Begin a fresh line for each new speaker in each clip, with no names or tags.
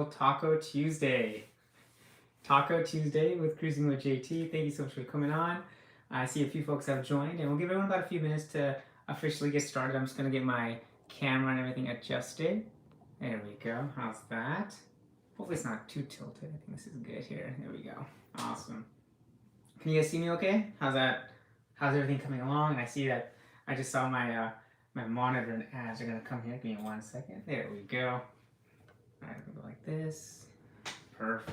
Talko Tuesday. Taco Tuesday with Cruising with JT. Thank you so much for coming on. I see a few folks have joined, and we'll give everyone about a few minutes to officially get started. I'm just going to get my camera and everything adjusted. There we go. How's that? Hopefully it's not too tilted. I think this is good here. There we go. Awesome. Can you guys see me okay? How's that? How's everything coming along? And I see that I just saw my my monitor and ads are going to come here. Give me 1 second. There we go. All right, we'll go like this. Perfect.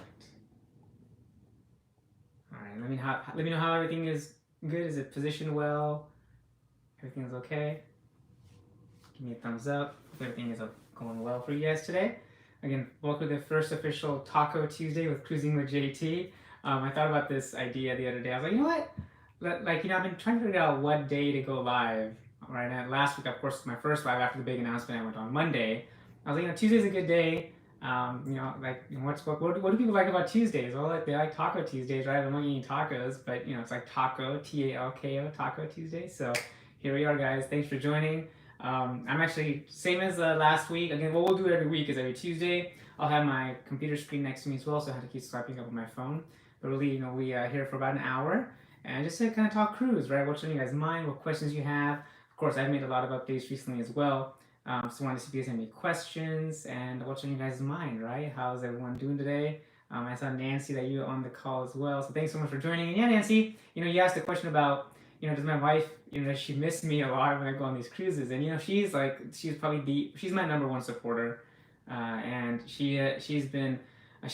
All right, let me know how everything is good. Is it positioned well? Everything is okay? Give me a thumbs up if everything is going well for you guys today. Again, welcome to the first official Taco Tuesday with Cruising with JT. I thought about this idea the other day. I was like, you know what? I've been trying to figure out what day to go live. Right now, last week, of course, my first live after the big announcement, I went on Monday. I was like, Tuesday's a what do people like about Tuesdays? Well, they like Taco Tuesdays, right? I'm not eating tacos, but it's like taco, Talko, Taco Tuesday. So here we are, guys. Thanks for joining. I'm actually same as last week. Again, what we'll do every week is every Tuesday I'll have my computer screen next to me as well, so I have to keep swiping up on my phone. But really, we are here for about an hour and just to kind of talk cruise, right? What's on you guys' mind? What questions you have? Of course, I've made a lot of updates recently as well. So I wanted to see if you guys have any questions and what's on you guys' mind, right? How's everyone doing today? I saw Nancy that you were on the call as well. So thanks so much for joining. And yeah, Nancy, you asked a question about, does my wife, does she miss me a lot when I go on these cruises? And she's my number one supporter. And she's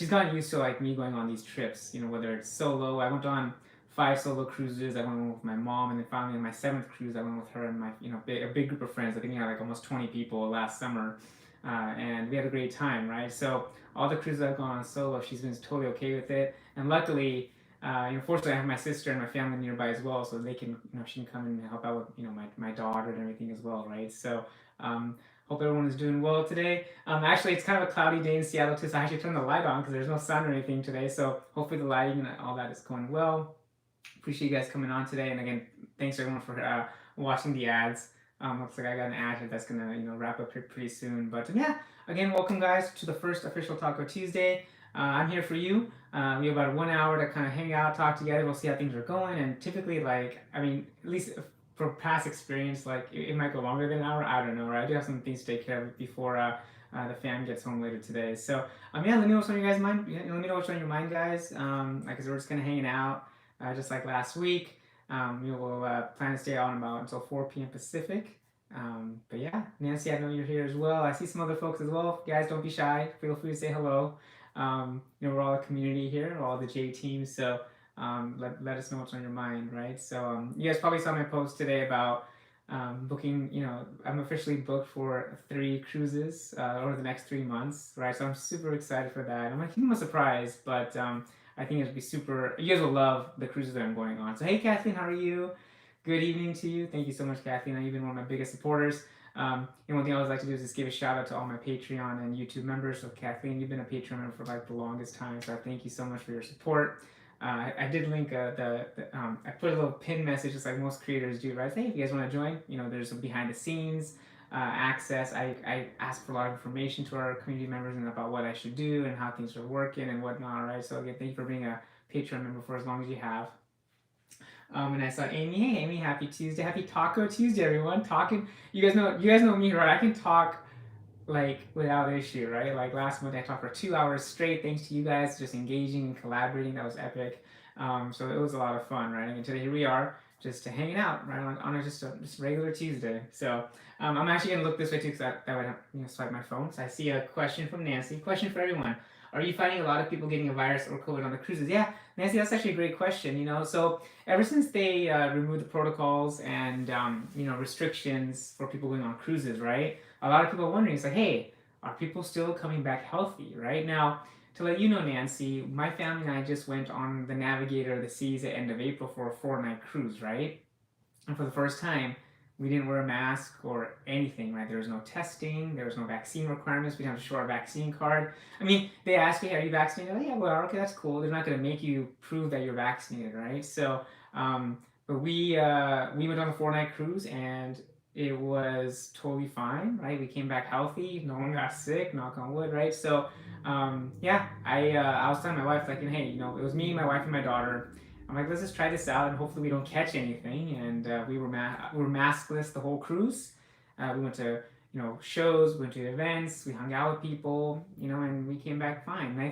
gotten used to like me going on these trips, whether it's solo. I went on 5 solo cruises. I went with my mom, and then finally on my 7th cruise, I went with her and my a big group of friends. I think we had like almost 20 people last summer, and we had a great time, right? So all the cruises I've gone on solo, she's been totally okay with it, and luckily, fortunately, I have my sister and my family nearby as well, so they can, she can come and help out with my daughter and everything as well, right? So. Hope everyone is doing well today. Actually, it's kind of a cloudy day in Seattle too, so I actually turned the light on because there's no sun or anything today. So hopefully the lighting and all that is going well. Appreciate you guys coming on today, and again, thanks everyone for watching the ads. Looks like I got an ad here that's gonna wrap up here pretty soon. But yeah, again, welcome guys to the first official Taco Tuesday. I'm here for you. We have about 1 hour to kind of hang out, talk together. We'll see how things are going, and typically, at least for past experience, it might go longer than an hour. I don't know, right? I do have some things to take care of before the fam gets home later today. So yeah, let me know what's on your guys' mind. Let me know what's on your mind, guys. Because we're just kind of hanging out. Just like last week, we'll plan to stay on about until 4 p.m. Pacific. But yeah, Nancy, I know you're here as well. I see some other folks as well. Guys, don't be shy. Feel free to say hello. We're all a community here, we're all the J team. So let us know what's on your mind, right? So you guys probably saw my post today about booking. I'm officially booked for 3 cruises over the next 3 months, right? So I'm super excited for that. I'm gonna keep them a surprise, but I think it'll be super. You guys will love the cruises that I'm going on. So hey, Kathleen, how are you? Good evening to you. Thank you so much, Kathleen. You've been one of my biggest supporters. And one thing I always like to do is just give a shout out to all my Patreon and YouTube members. So Kathleen, you've been a Patreon member for like the longest time. So I thank you so much for your support. I did link I put a little pin message just like most creators do, right? Hey, if you guys want to join, there's some behind the scenes access. I ask for a lot of information to our community members and about what I should do and how things are working and whatnot, right? So again, thank you for being a Patreon member for as long as you have. And I saw Amy. Hey, Amy, happy Tuesday. Happy Taco Tuesday, everyone. You guys know me, right? I can talk without issue, right? Like last month I talked for 2 hours straight thanks to you guys just engaging and collaborating. That was epic. So it was a lot of fun, right? And today here we are just hanging out, right, on just regular Tuesday. So I'm actually gonna look this way too because that would swipe my phone. So I see a question from Nancy. Question for everyone. Are you finding a lot of people getting a virus or COVID on the cruises? Yeah, Nancy, that's actually a great question. So ever since they removed the protocols and restrictions for people going on cruises, right? A lot of people are wondering. It's like, hey, are people still coming back healthy, right? Now, to let you know, Nancy, my family and I just went on the Navigator of the Seas at the end of April for a 4-night cruise, right? And for the first time, we didn't wear a mask or anything, right? There was no testing, there was no vaccine requirements. We didn't have to show our vaccine card. I mean, they asked me, are you vaccinated? Oh, yeah, well, okay, that's cool. They're not going to make you prove that you're vaccinated, right? So, but we went on a 4-night cruise, and it was totally fine, right? We came back healthy. No one got sick. Knock on wood, right? So, yeah, I was telling my wife like, hey, it was me, my wife, and my daughter. I'm like, let's just try this out, and hopefully we don't catch anything. And we were maskless the whole cruise. We went to shows, we went to events, we hung out with people, and we came back fine. And I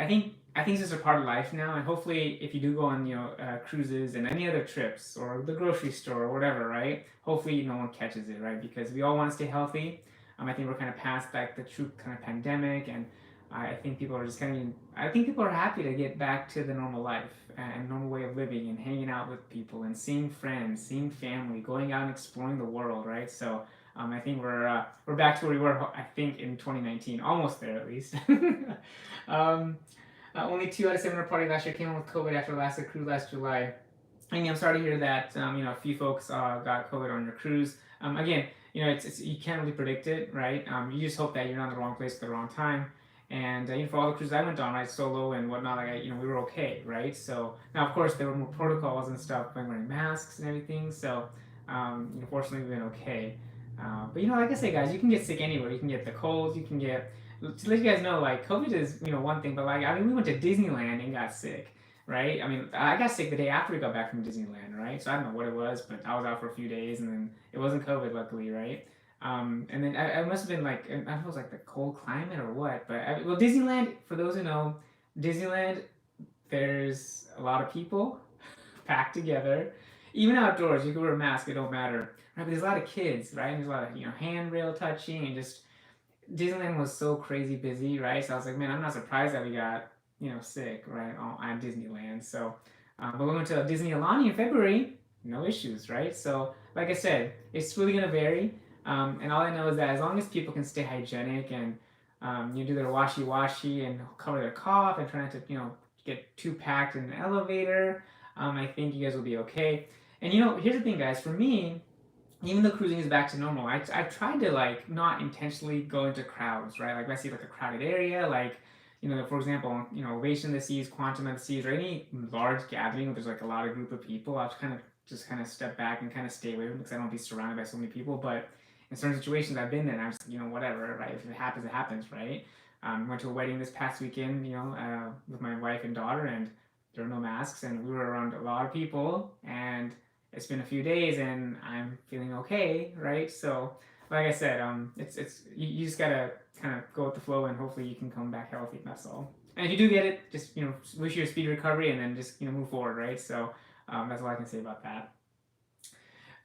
think it's just a part of life now, and hopefully, if you do go on, cruises and any other trips or the grocery store or whatever, right? Hopefully, no one catches it, right? Because we all want to stay healthy. I think we're kind of past like the true kind of pandemic, and I think people are just kind of. I think people are happy to get back to the normal life and normal way of living and hanging out with people and seeing friends, seeing family, going out and exploring the world, right? So. I think we're back to where we were. I think in 2019, almost there at least. um, Only 2 out of 7 reported last year came home with COVID after last cruise last July. I'm sorry to hear that. A few folks got COVID on your cruise. Again, it's you can't really predict it, right? You just hope that you're not in the wrong place at the wrong time. And for all the cruises I went on, right, solo and whatnot, like we were okay, right? So now, of course, there were more protocols and stuff, like wearing masks and everything. So, fortunately, we've been okay. But like I say, guys, you can get sick anywhere. You can get the colds. You can get to let you guys know, like COVID is one thing, but like we went to Disneyland and got sick, right? I got sick the day after we got back from Disneyland, right? So I don't know what it was, but I was out for a few days, and then it wasn't COVID, luckily, right? And then I must have been like I don't know if it was like the cold climate or what, but well, Disneyland, for those who know, Disneyland, there's a lot of people packed together. Even outdoors, you can wear a mask; it don't matter. Right? But there's a lot of kids, right? And there's a lot of handrail touching and just Disneyland was so crazy busy, right? So I was like, man, I'm not surprised that we got sick, right, at Disneyland. So, but we went to Disney Alani in February, no issues, right? So, like I said, it's really gonna vary. And all I know is that as long as people can stay hygienic and you do their washy and cover their cough and try not to get too packed in the elevator, I think you guys will be okay. And here's the thing, guys. For me, even though cruising is back to normal, I've tried to like not intentionally go into crowds, right? Like if I see like a crowded area, like for example, Ovation of the Seas, Quantum of the Seas, or any large gathering where there's like a lot of group of people, I'll just kind of step back and kind of stay away from it because I don't want to be surrounded by so many people. But in certain situations, I've been there, and I'm just whatever, right? If it happens, it happens, right? Went to a wedding this past weekend, with my wife and daughter, and there were no masks, and we were around a lot of people, and it's been a few days and I'm feeling okay, right? So, like I said, it's you just gotta kind of go with the flow and hopefully you can come back healthy. That's all. And if you do get it, just wish you a speedy recovery and then just move forward, right? So that's all I can say about that.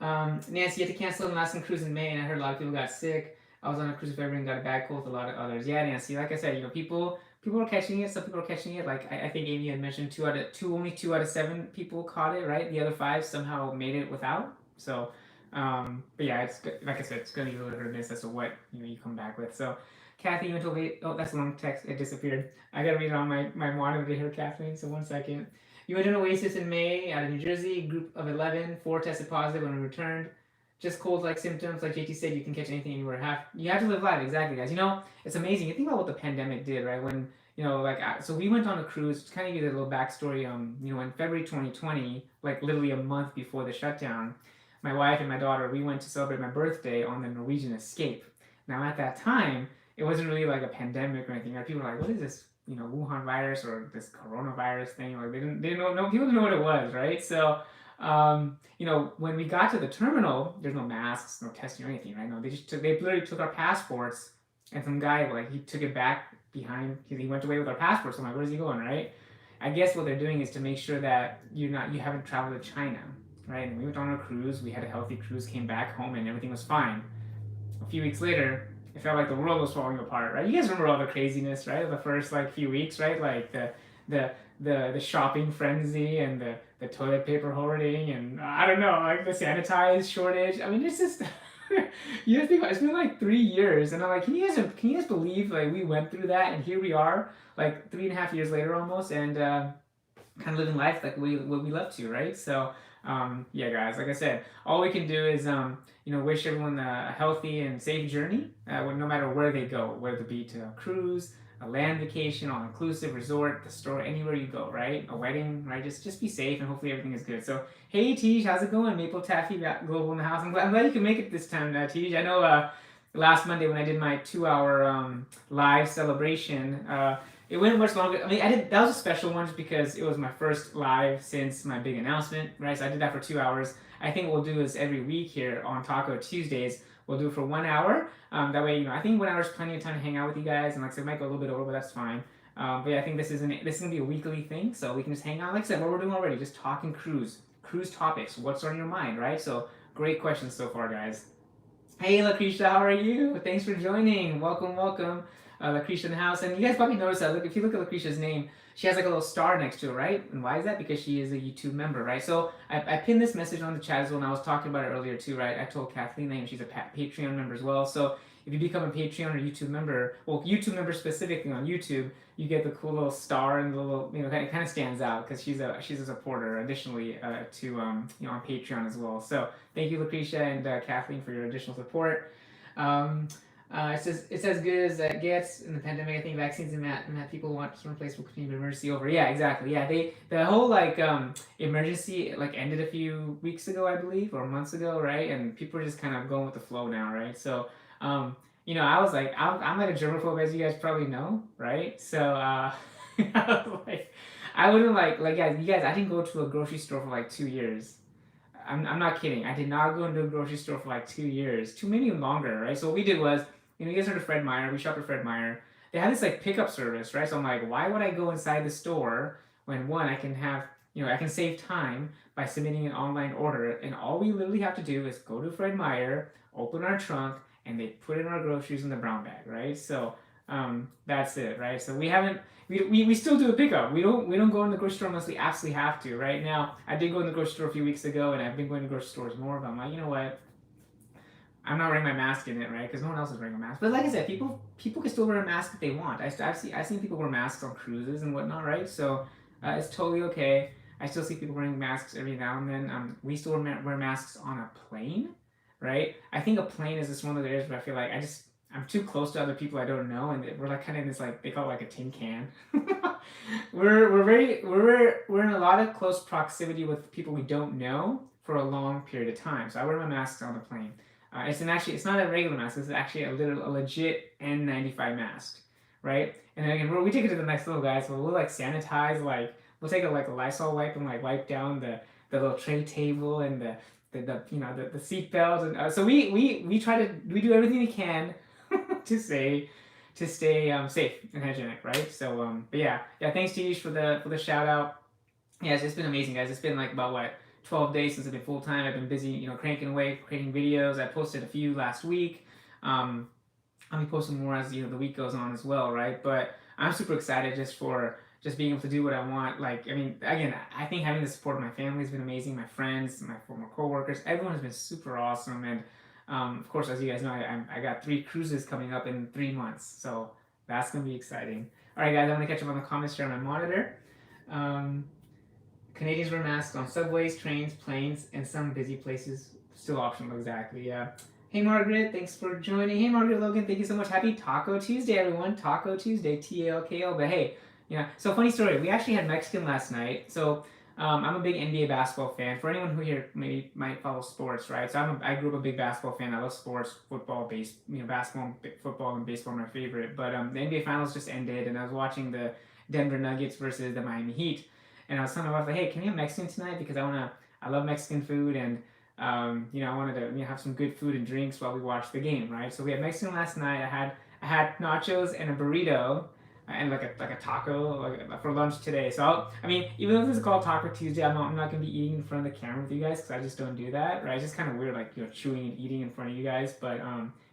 Nancy, you had to cancel an Alaskan cruise in May, and I heard a lot of people got sick. I was on a cruise in February and got a bad cold with a lot of others. Yeah, Nancy, like I said, people are catching it. Some people are catching it. Like I think Amy had mentioned, only 2 out of 7 people caught it. Right, the other 5 somehow made it without. So, but yeah, it's good. Like I said, it's gonna be a little hit or miss as to what you come back with. So, Kathy, you went to wait. Oh, that's a long text. It disappeared. I gotta read it on my monitor here, Kathleen. So 1 second. You went to an Oasis in May out of New Jersey. Group of 11. 4 tested positive when we returned. Just cold-like symptoms, like JT said, you can catch anything anywhere. You have to live life, exactly, guys. It's amazing. You think about what the pandemic did, right? When so we went on a cruise. To kind of give you a little backstory. In February 2020, like literally a month before the shutdown, my wife and my daughter, we went to celebrate my birthday on the Norwegian Escape. Now at that time, it wasn't really like a pandemic or anything. Right? People were like, "What is this? Wuhan virus or this coronavirus thing?" Like they didn't know. No, people didn't know what it was, right? So. When we got to the terminal, there's no masks, no testing or anything, right? No, they literally took our passports, and some guy he took it back behind. He went away with our passports. I'm like, where's he going, right? I guess what they're doing is to make sure that you haven't traveled to China, right? And we went on a cruise. We had a healthy cruise, came back home, and everything was fine. A few weeks later, it felt like the world was falling apart, right? You guys remember all the craziness, right? The first few weeks, right? Like the shopping frenzy and the toilet paper hoarding and I don't know, like the sanitize shortage. It's just you have to think about it. It's been like 3 years, and I'm like, can you guys believe like we went through that, and here we are, like 3.5 years later almost, and kind of living life like what we love to, right? So yeah, guys, like I said, all we can do is wish everyone a healthy and safe journey, no matter where they go, whether it be to a cruise, a land vacation, all inclusive resort, the store, anywhere you go, right? A wedding, right? Just be safe and hopefully everything is good. So hey Tej, how's it going? Maple Taffy Global in the house. I'm glad you can make it this time, Tej. I know last Monday when I did my 2 hour live celebration. It went much longer. I mean, that was a special one just because it was my first live since my big announcement, right? So I did that for 2 hours. I think what we'll do is every week here on Talko Tuesdays, we'll do it for 1 hour. That way, I think 1 hour is plenty of time to hang out with you guys. And like I said, it might go a little bit over, but that's fine. But yeah, I think this is gonna be a weekly thing, so we can just hang out. Like I said, what we're doing already, just talking cruise topics. What's on your mind, right? So great questions so far, guys. Hey, Lucretia, how are you? Thanks for joining. Welcome, welcome. Lucretia in the house. And you guys probably noticed that, look, if you look at Lucretia's name, she has like a little star next to it, right? And why is that? Because she is a YouTube member, right? So I pinned this message on the chat as well, and I was talking about it earlier too, right? I told Kathleen that she's a Patreon member as well. So if you become a Patreon or YouTube member, well, YouTube member specifically on YouTube, you get the cool little star and the little, it kind of stands out because she's a supporter additionally to on Patreon as well. So thank you, Lucretia and Kathleen, for your additional support. It says it's as good as it gets in the pandemic. I think vaccines and that people want to replace will continue emergency over. Yeah, exactly. Yeah, the whole emergency ended a few weeks ago, I believe, or months ago, right? And people are just kind of going with the flow now, right? So I was like, I'm like a germaphobe, as you guys probably know, right? So I was like, I wouldn't guys, you guys, I didn't go to a grocery store for like 2 years. I'm not kidding. I did not go into a grocery store for like 2 years, maybe longer, right? So what we did was, you guys heard of Fred Meyer. We shopped at Fred Meyer. They had this pickup service, right? So I'm like, why would I go inside the store when one, I can have, I can save time by submitting an online order, and all we literally have to do is go to Fred Meyer, open our trunk, and they put in our groceries in the brown bag, right? So that's it, right? So we still do a pickup. We don't go in the grocery store unless we absolutely have to. Right now, I did go in the grocery store a few weeks ago, and I've been going to grocery stores more. But I'm like, you know what? I'm not wearing my mask in it, right? Because no one else is wearing a mask. But like I said, people can still wear a mask if they want. I've seen people wear masks on cruises and whatnot, right? So it's totally okay. I still see people wearing masks every now and then. We still wear masks on a plane, right? I think a plane is just one of the areas where I feel like I'm too close to other people I don't know, and we're like kind of in this they call it like a tin can. we're in a lot of close proximity with people we don't know for a long period of time. So I wear my masks on the plane. It's not a regular mask. It's actually a legit N95 mask, right? And then again, we take it to the next level, guys. So we'll sanitize, we'll take a Lysol wipe and wipe down the little tray table and the seat belt, and so we do everything we can to stay safe and hygienic, right? So but yeah, thanks to you for the shout out. Yeah, it's been amazing, guys. It's been about what, 12 days since I've been full time. I've been busy, cranking away, creating videos. I posted a few last week. I'll be posting more as the week goes on as well, right? But I'm super excited just being able to do what I want. Again, I think having the support of my family has been amazing. My friends, my former coworkers, everyone has been super awesome. And of course, as you guys know, I got 3 cruises coming up in 3 months, so that's gonna be exciting. All right, guys, I'm gonna catch up on the comments here on my monitor. Canadians wear masks on subways, trains, planes, and some busy places. Still optional, exactly, yeah. Hey, Margaret, thanks for joining. Hey, Margaret Logan, thank you so much. Happy Talko Tuesday, everyone. Talko Tuesday, Talko. But hey, so funny story. We actually had Mexican last night. So I'm a big NBA basketball fan. For anyone who here maybe might follow sports, right? So I grew up a big basketball fan. I love sports, football, basketball, football, and baseball are my favorite. But the NBA Finals just ended, and I was watching the Denver Nuggets versus the Miami Heat. And I was telling my wife, hey, can we have Mexican tonight? Because I love Mexican food, and I wanted to have some good food and drinks while we watched the game, right? So we had Mexican last night. I had nachos and a burrito and like a taco for lunch today. So even though this is called Talko Tuesday, I'm not gonna be eating in front of the camera with you guys because I just don't do that, right? It's just kind of weird, chewing and eating in front of you guys. But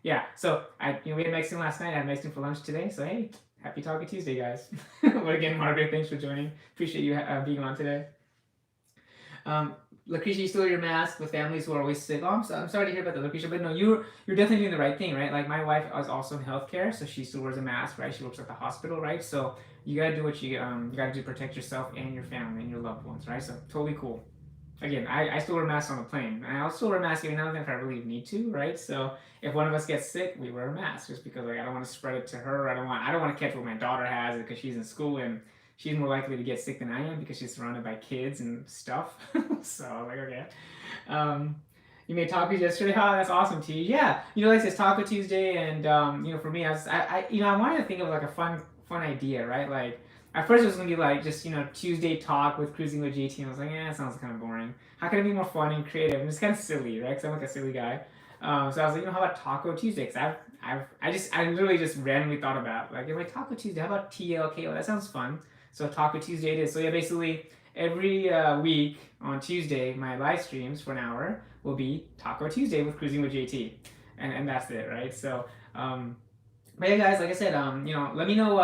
yeah. So we had Mexican last night. I had Mexican for lunch today. So hey. Happy Talko Tuesday, guys. But again, Margaret, thanks for joining. Appreciate you being on today. Lucretia, you still wear your mask with families who are always sick. Oh, I'm sorry to hear about that, Lucretia, but no, you're definitely doing the right thing, right? My wife is also in healthcare, so she still wears a mask, right? She works at the hospital, right? So you gotta do what you gotta do to protect yourself and your family and your loved ones, right? So totally cool. again, I still wear masks on the plane. And I'll still wear a mask every now and then if I really need to, right? So if one of us gets sick, we wear a mask just because like I don't want to spread it to her. I don't want to catch what my daughter has because she's in school and she's more likely to get sick than I am because she's surrounded by kids and stuff. So I'm like, okay. Um, you made tacos yesterday. Oh, that's awesome, T. Yeah, like this Taco Tuesday, and for me, I wanted to think of like a fun idea, right? Like at first it was gonna be like just Tuesday talk with cruising with JT, and I was like, yeah, that sounds kind of boring. How can it be more fun and creative? And it's kind of silly, right? Because I'm like a silly guy. So I was like, how about Taco Tuesday? Because I literally just randomly thought about like, like Taco Tuesday. How about TLKO? That sounds fun. So Taco Tuesday it is. So yeah, basically every week on Tuesday, my live streams for an hour will be Taco Tuesday with Cruising with JT, and that's it, right? So, but yeah, guys, like I said, let me know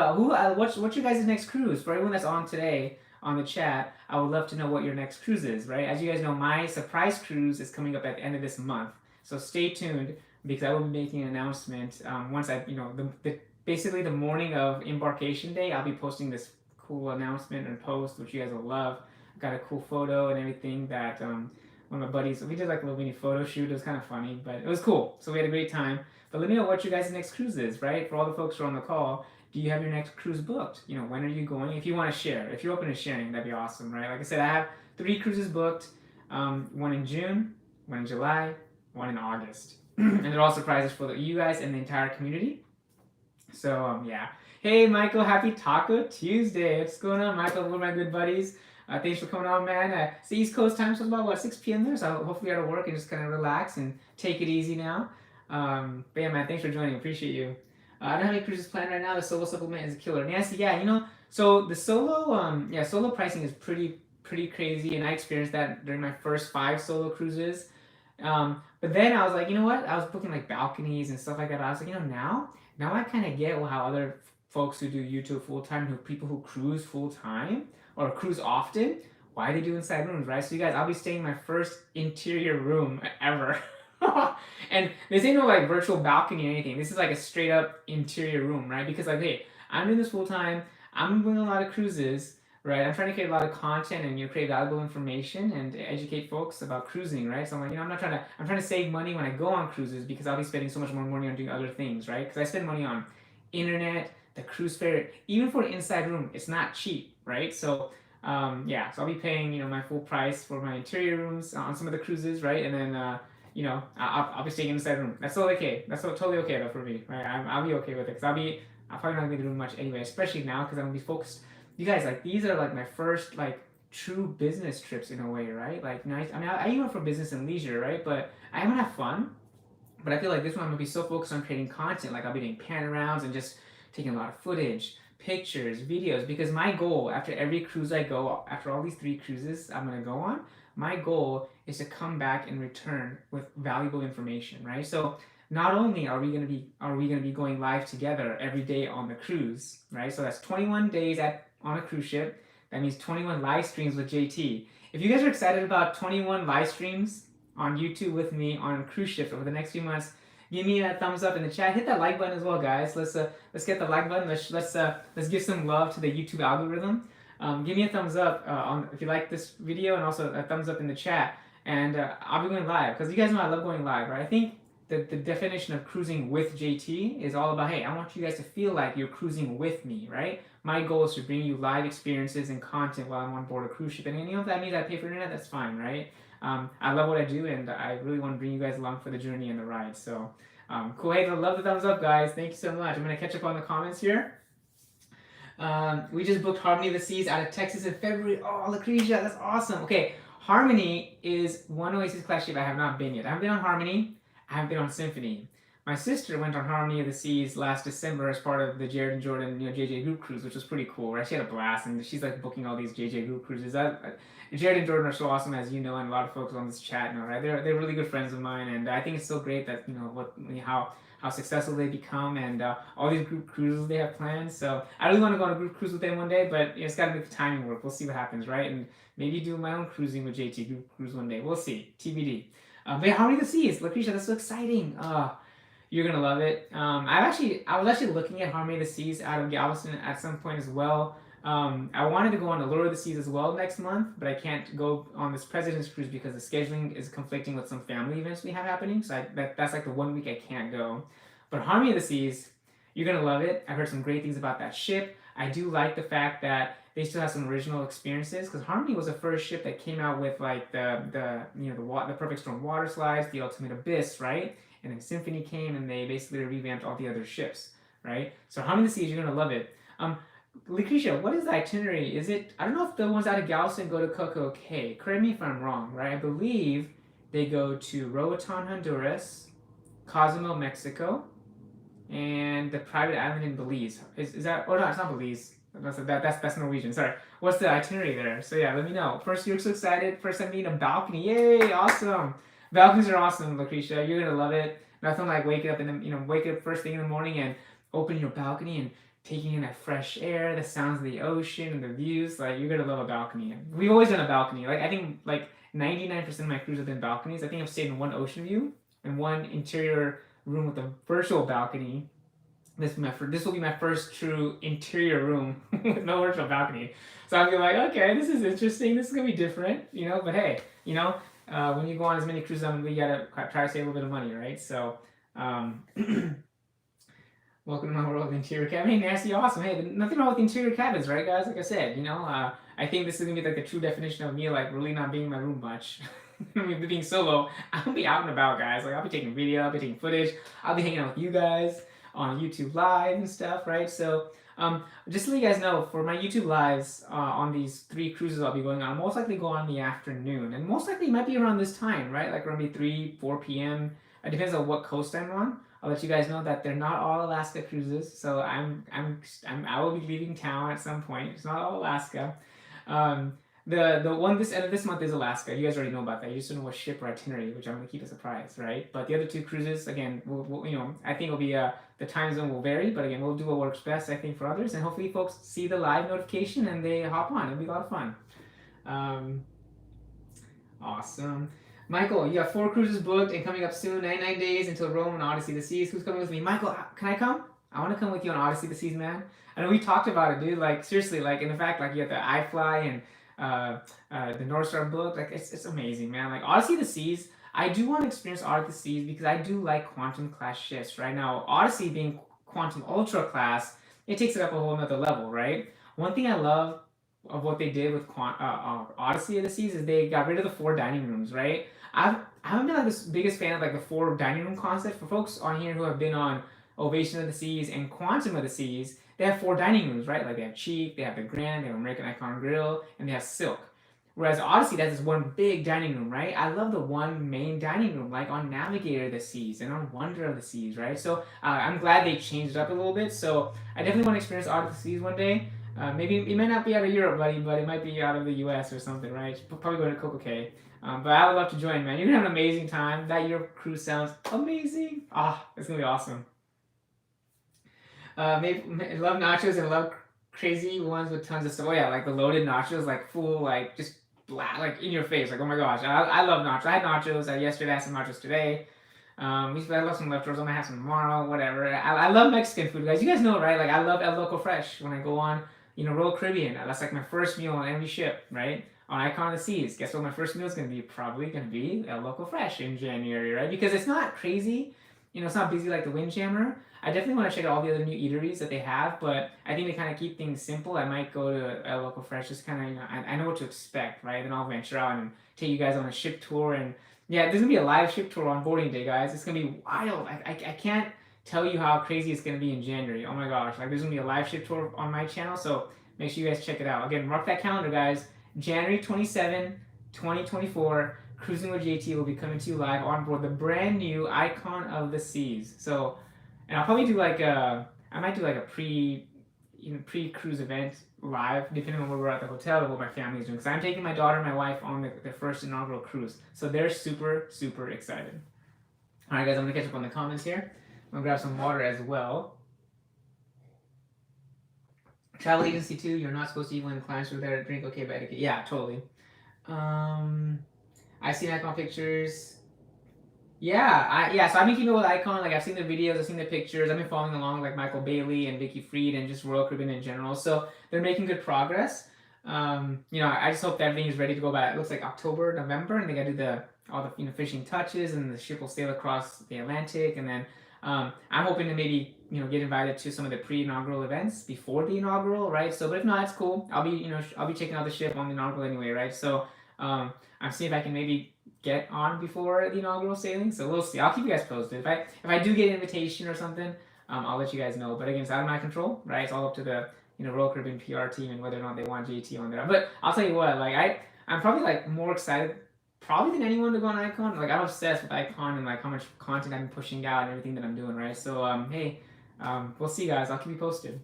what's your guys' next cruise for everyone that's on today on the chat. I would love to know what your next cruise is, right? As you guys know, my surprise cruise is coming up at the end of this month, so stay tuned because I will be making an announcement once basically the morning of embarkation day. I'll be posting this cool announcement and post, which you guys will love. Got a cool photo and everything that one of my buddies, we did like a little mini photo shoot. It was kind of funny, but it was cool. So we had a great time. But let me know what your guys' next cruise is, right? For all the folks who are on the call, do you have your next cruise booked? When are you going? If you want to share, if you're open to sharing, that'd be awesome, right? Like I said, I have 3 cruises booked. One in June, one in July, one in August. And they're all surprises for you guys and the entire community. So, yeah. Hey, Michael, happy Taco Tuesday. What's going on, Michael? One of my good buddies. Thanks for coming on, man. It's the East Coast time, so it's about 6 p.m. there. So hopefully you're out of work and just kind of relax and take it easy now. But yeah, man, thanks for joining. Appreciate you. I don't have any cruises planned right now. The solo supplement is a killer. Nancy, yeah, so the solo pricing is pretty crazy, and I experienced that during my first 5 solo cruises. But then I was like, you know what? I was booking like balconies and stuff like that. I was like, now I kind of get how other folks who do YouTube full time, people who cruise full time or cruise often, why they do inside rooms, right? So you guys, I'll be staying in my first interior room ever. And this ain't no like virtual balcony or anything. This is like a straight up interior room, right? Because like, hey, I'm doing this full time. I'm doing a lot of cruises, right? I'm trying to create a lot of content and create valuable information and educate folks about cruising, right? So I'm like, I'm trying to save money when I go on cruises because I'll be spending so much more money on doing other things, right? Because I spend money on internet, the cruise fare, even for an inside room, it's not cheap, right? So so I'll be paying my full price for my interior rooms on some of the cruises, right? And then I'll be staying in the inside room. That's totally okay. That's totally okay though for me, right? I'll be okay with it because I'll probably not gonna be doing much anyway, especially now because I'm gonna be focused. You guys, like these are like my first like true business trips in a way, right? Like nice. I mean, I even went for business and leisure, right? But I am gonna have fun. But I feel like this one I'm gonna be so focused on creating content. Like I'll be doing panoramas and just taking a lot of footage, pictures, videos. Because my goal after every cruise I go, after all these 3 cruises I'm gonna go on, my goal is to come back and return with valuable information, right? So not only are we gonna be going live together every day on the cruise, right? So that's 21 days on a cruise ship. That means 21 live streams with JT. If you guys are excited about 21 live streams on YouTube with me on cruise ships over the next few months, give me a thumbs up in the chat. Hit that like button as well, guys. Let's get the like button. Let's give some love to the YouTube algorithm. Give me a thumbs up if you like this video, and also a thumbs up in the chat. And I'll be going live because you guys know I love going live, right? I think the definition of cruising with JT is all about, hey, I want you guys to feel like you're cruising with me, right? My goal is to bring you live experiences and content while I'm on board a cruise ship. And if that means I pay for internet, that's fine, right? I love what I do, and I really want to bring you guys along for the journey and the ride. So, cool. Hey, love the thumbs up, guys. Thank you so much. I'm going to catch up on the comments here. We just booked Harmony of the Seas out of Texas in February. Oh, Lucretia, that's awesome. Okay, Harmony is one Oasis class ship I have not been yet. I haven't been on Harmony. I haven't been on Symphony. My sister went on Harmony of the Seas last December as part of the Jared and Jordan, JJ group cruise, which was pretty cool, right? She had a blast, and she's like booking all these JJ group cruises. Jared and Jordan are so awesome, as you know, and a lot of folks on this chat know, right? They're really good friends of mine, and I think it's so great that how successful they become, and all these group cruises they have planned. So I really want to go on a group cruise with them one day, but it's got to make the timing work. We'll see what happens, right? And maybe do my own cruising with JT group cruise one day. We'll see. TBD. But Harmony of the Seas, Lucretia, that's so exciting. You're gonna love it. I was actually looking at Harmony of the Seas out of Galveston at some point as well. I wanted to go on the Lure of the Seas as well next month, but I can't go on this President's Cruise because the scheduling is conflicting with some family events we have happening. So that's like the 1 week I can't go. But Harmony of the Seas, you're gonna love it. I heard some great things about that ship. I do like the fact that they still have some original experiences because Harmony was the first ship that came out with like the Perfect Storm water slides, the Ultimate Abyss, right? And then Symphony came and they basically revamped all the other ships, right? So Harmony of the Seas, you're gonna love it. Lucretia, what is the itinerary? Is it? I don't know if the ones out of Galveston go to Coco Cay. Correct me if I'm wrong, right? I believe they go to Roatan, Honduras, Cozumel, Mexico, and the private island in Belize. Is that? Oh no, it's not Belize. That's Norwegian. Sorry. What's the itinerary there? So yeah, let me know. First, you're so excited. First, I'm being a balcony. Yay! Awesome. Balconies are awesome, Lucretia. You're gonna love it. Nothing like waking up wake up first thing in the morning and open your balcony and taking in that fresh air, the sounds of the ocean and the views. Like you're gonna love a balcony. We've always done a balcony. Like I think like 99% of my cruises have been balconies. I think I've stayed in one ocean view and one interior room with a virtual balcony. This will be my first true interior room with no virtual balcony. So I'll be like, okay, this is interesting. This is gonna be different, But hey, when you go on as many cruises, we gotta try to save a little bit of money, right? So, welcome to my world of interior cabin. Hey, Nancy, awesome. Hey, nothing wrong with interior cabins, right, guys? Like I said, I think this is gonna be like the true definition of me, like really not being in my room much. Being solo, I'll be out and about, guys. Like I'll be taking video, I'll be taking footage, I'll be hanging out with you guys on YouTube Live and stuff, right? So, just to let you guys know, for my YouTube Lives on these 3 cruises I'll be going on, I'll most likely go on in the afternoon, and most likely it might be around this time, right? Like around 3, 4 p.m. It depends on what coast I'm on. I'll let you guys know that they're not all Alaska cruises, so I will be leaving town at some point. It's not all Alaska. The one this end of this month is Alaska. You guys already know about that. You just don't know what ship or itinerary, which I'm gonna keep a surprise, right? But the other 2 cruises, again, I think it'll be the time zone will vary, but again, we'll do what works best, I think, for others, and hopefully folks see the live notification and they hop on. It'll be a lot of fun. Awesome. Michael, you have 4 cruises booked and coming up soon. 99 days until Rome and Odyssey of the Seas. Who's coming with me? Michael, can I come? I want to come with you on Odyssey of the Seas, man. I know we talked about it, dude. Like seriously, like in the fact, like you have the iFly and the North Star book. Like it's amazing, man. Like Odyssey of the Seas. I do want to experience Odyssey of the Seas because I do like quantum class ships. Right now, Odyssey being quantum ultra class, it takes it up a whole nother level, right? One thing I love of what they did with Odyssey of the Seas is they got rid of the 4 dining rooms, right? I haven't been like this biggest fan of like the 4 dining room concept. For folks on here who have been on Ovation of the Seas and Quantum of the Seas, they have 4 dining rooms, right? Like they have Cheap, they have the Grand, they have American Icon Grill, and they have Silk. Whereas Odyssey, that's this one big dining room, right? I love the one main dining room, like on Navigator of the Seas and on Wonder of the Seas, right? So I'm glad they changed it up a little bit. So I definitely want to experience Odyssey of the Seas one day. Maybe it might not be out of Europe, buddy, but it might be out of the U.S. or something, right? Probably go to Coco Cay. But I would love to join, man. You're gonna have an amazing time. That Europe cruise sounds amazing. It's gonna be awesome. Maybe love nachos and love crazy ones with tons of stuff. Oh yeah, like the loaded nachos, like full, like just like in your face. Like oh my gosh, I love nachos. I had nachos yesterday. I had some nachos today. I love some leftovers. I'm gonna have some tomorrow. Whatever. I love Mexican food, guys. You guys know, right? Like I love El Loco Fresh when I go on, Royal Caribbean. That's like my first meal on every ship, right? On Icon of the Seas. Guess what my first meal is going to be? Probably going to be El Loco Fresh in January, right? Because it's not crazy. It's not busy like the Windjammer. I definitely want to check out all the other new eateries that they have, but I think to kind of keep things simple, I might go to El Loco Fresh. Just kind of, I know what to expect, right? Then I'll venture out and take you guys on a ship tour. And yeah, there's going to be a live ship tour on boarding day, guys. It's going to be wild. I can't tell you how crazy it's going to be in January. Oh my gosh. Like there's going to be a live ship tour on my channel, so make sure you guys check it out. Again, mark that calendar, guys. January 27, 2024, Cruising with JT will be coming to you live on board the brand new Icon of the Seas. So, and I'll probably do like I might do like a pre-cruise event live, depending on where we're at the hotel or what my family is doing. Because I'm taking my daughter and my wife on their first inaugural cruise. So they're super, super excited. All right, guys, I'm going to catch up on the comments here. I'm going to grab some water as well. Travel agency too, you're not supposed to eat when clients are there to drink. Okay, but etiquette. Yeah, totally. I've seen icon pictures. Yeah, so I've been keeping up with Icon. Like I've seen the videos, I've seen the pictures. I've been following along like Michael Bailey and Vicky Freed and just Royal Caribbean in general. So they're making good progress. I just hope that everything is ready to go by. It looks like October, November, and they got to do the all the fishing touches, and the ship will sail across the Atlantic. And then I'm hoping to maybe get invited to some of the pre-inaugural events before the inaugural, right? So, but if not, it's cool. I'll be checking out the ship on the inaugural anyway, right? So I'm seeing if I can maybe get on before the inaugural sailing. So we'll see. I'll keep you guys posted. If I do get an invitation or something, I'll let you guys know. But again, it's out of my control, right? It's all up to the Royal Caribbean PR team and whether or not they want JT on there. But I'll tell you what, like I'm probably like more excited probably than anyone to go on Icon. Like I'm obsessed with Icon and like how much content I've been pushing out and everything that I'm doing, right? So hey, we'll see, guys. I'll keep you posted.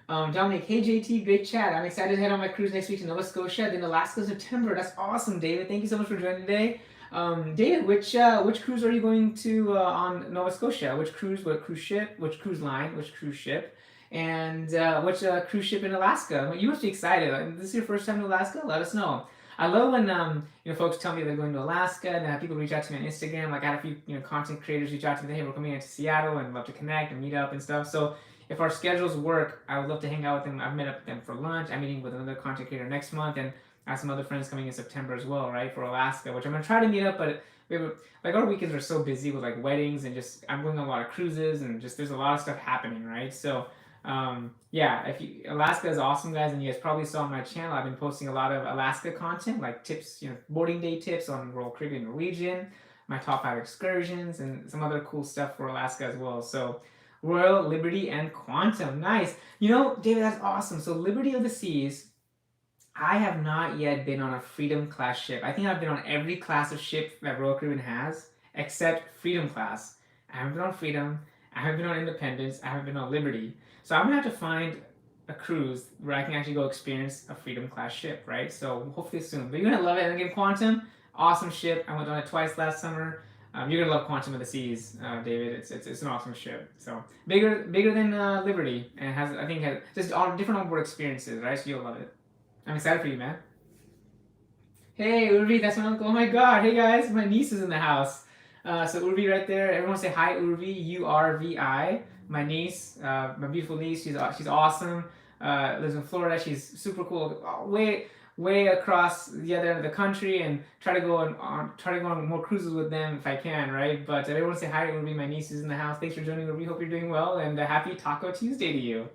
Dominic, hey JT, great chat. I'm excited to head on my cruise next week to Nova Scotia, then Alaska, September. That's awesome, David. Thank you so much for joining today. David, which cruise are you going to on Nova Scotia? Which cruise? What cruise ship? Which cruise line? Which cruise ship? And which cruise ship in Alaska? You must be excited. This is your first time to Alaska? Let us know. I love when folks tell me they're going to Alaska, and have people reach out to me on Instagram. Like I had a few content creators reach out to me. Hey, we're coming into Seattle and love to connect and meet up and stuff. So if our schedules work, I would love to hang out with them. I've met up with them for lunch. I'm meeting with another content creator next month, and I have some other friends coming in September as well, right, for Alaska, which I'm gonna try to meet up. But we have like our weekends are so busy with like weddings and just I'm going on a lot of cruises and just there's a lot of stuff happening, right? So if Alaska is awesome, guys, and you guys probably saw on my channel, I've been posting a lot of Alaska content, like tips, boarding day tips on Royal Caribbean Norwegian, my top 5 excursions, and some other cool stuff for Alaska as well. So Royal, Liberty, and Quantum. Nice. David, that's awesome. So Liberty of the Seas, I have not yet been on a Freedom class ship. I think I've been on every class of ship that Royal Caribbean has, except Freedom class. I haven't been on Freedom. I haven't been on Independence. I haven't been on Liberty. So I'm gonna have to find a cruise where I can actually go experience a Freedom class ship, right? So hopefully soon. But you're gonna love it. And again, Quantum, awesome ship. I went on it twice last summer. You're gonna love Quantum of the Seas, David. It's an awesome ship. So bigger than Liberty, and has just all different onboard experiences, right? So you'll love it. I'm excited for you, man. Hey, Urvi, that's my uncle. Oh my God. Hey guys, my niece is in the house. So Urvi right there. Everyone say hi, Urvi. URVI. My niece, my beautiful niece. She's awesome. Lives in Florida. She's super cool. Way across the other end of the country, and try to go on more cruises with them if I can, right? But everyone say hi to Urvi. My niece is in the house. Thanks for joining, Urvi. Hope you're doing well, and happy Talko Tuesday to you.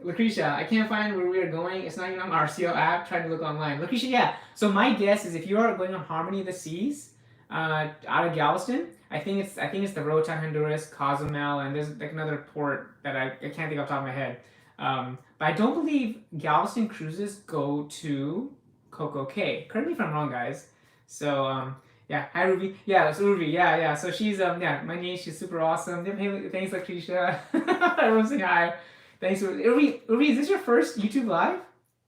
Lucretia, I can't find where we are going. It's not even on the RCO app. Try to look online. Lucretia, yeah. So my guess is if you are going on Harmony of the Seas, out of Galveston, I think it's the Roatan, Honduras, Cozumel, and there's like another port that I can't think off the top of my head. But I don't believe Galveston cruises go to Coco Cay. Correct me if I'm wrong, guys. So yeah, hi Ruby. Yeah, it's Ruby. Yeah. So she's my niece. She's super awesome. Hey, thanks, Lucretia. Everyone saying hi. Thanks, Ruby. Ruby, is this your first YouTube live?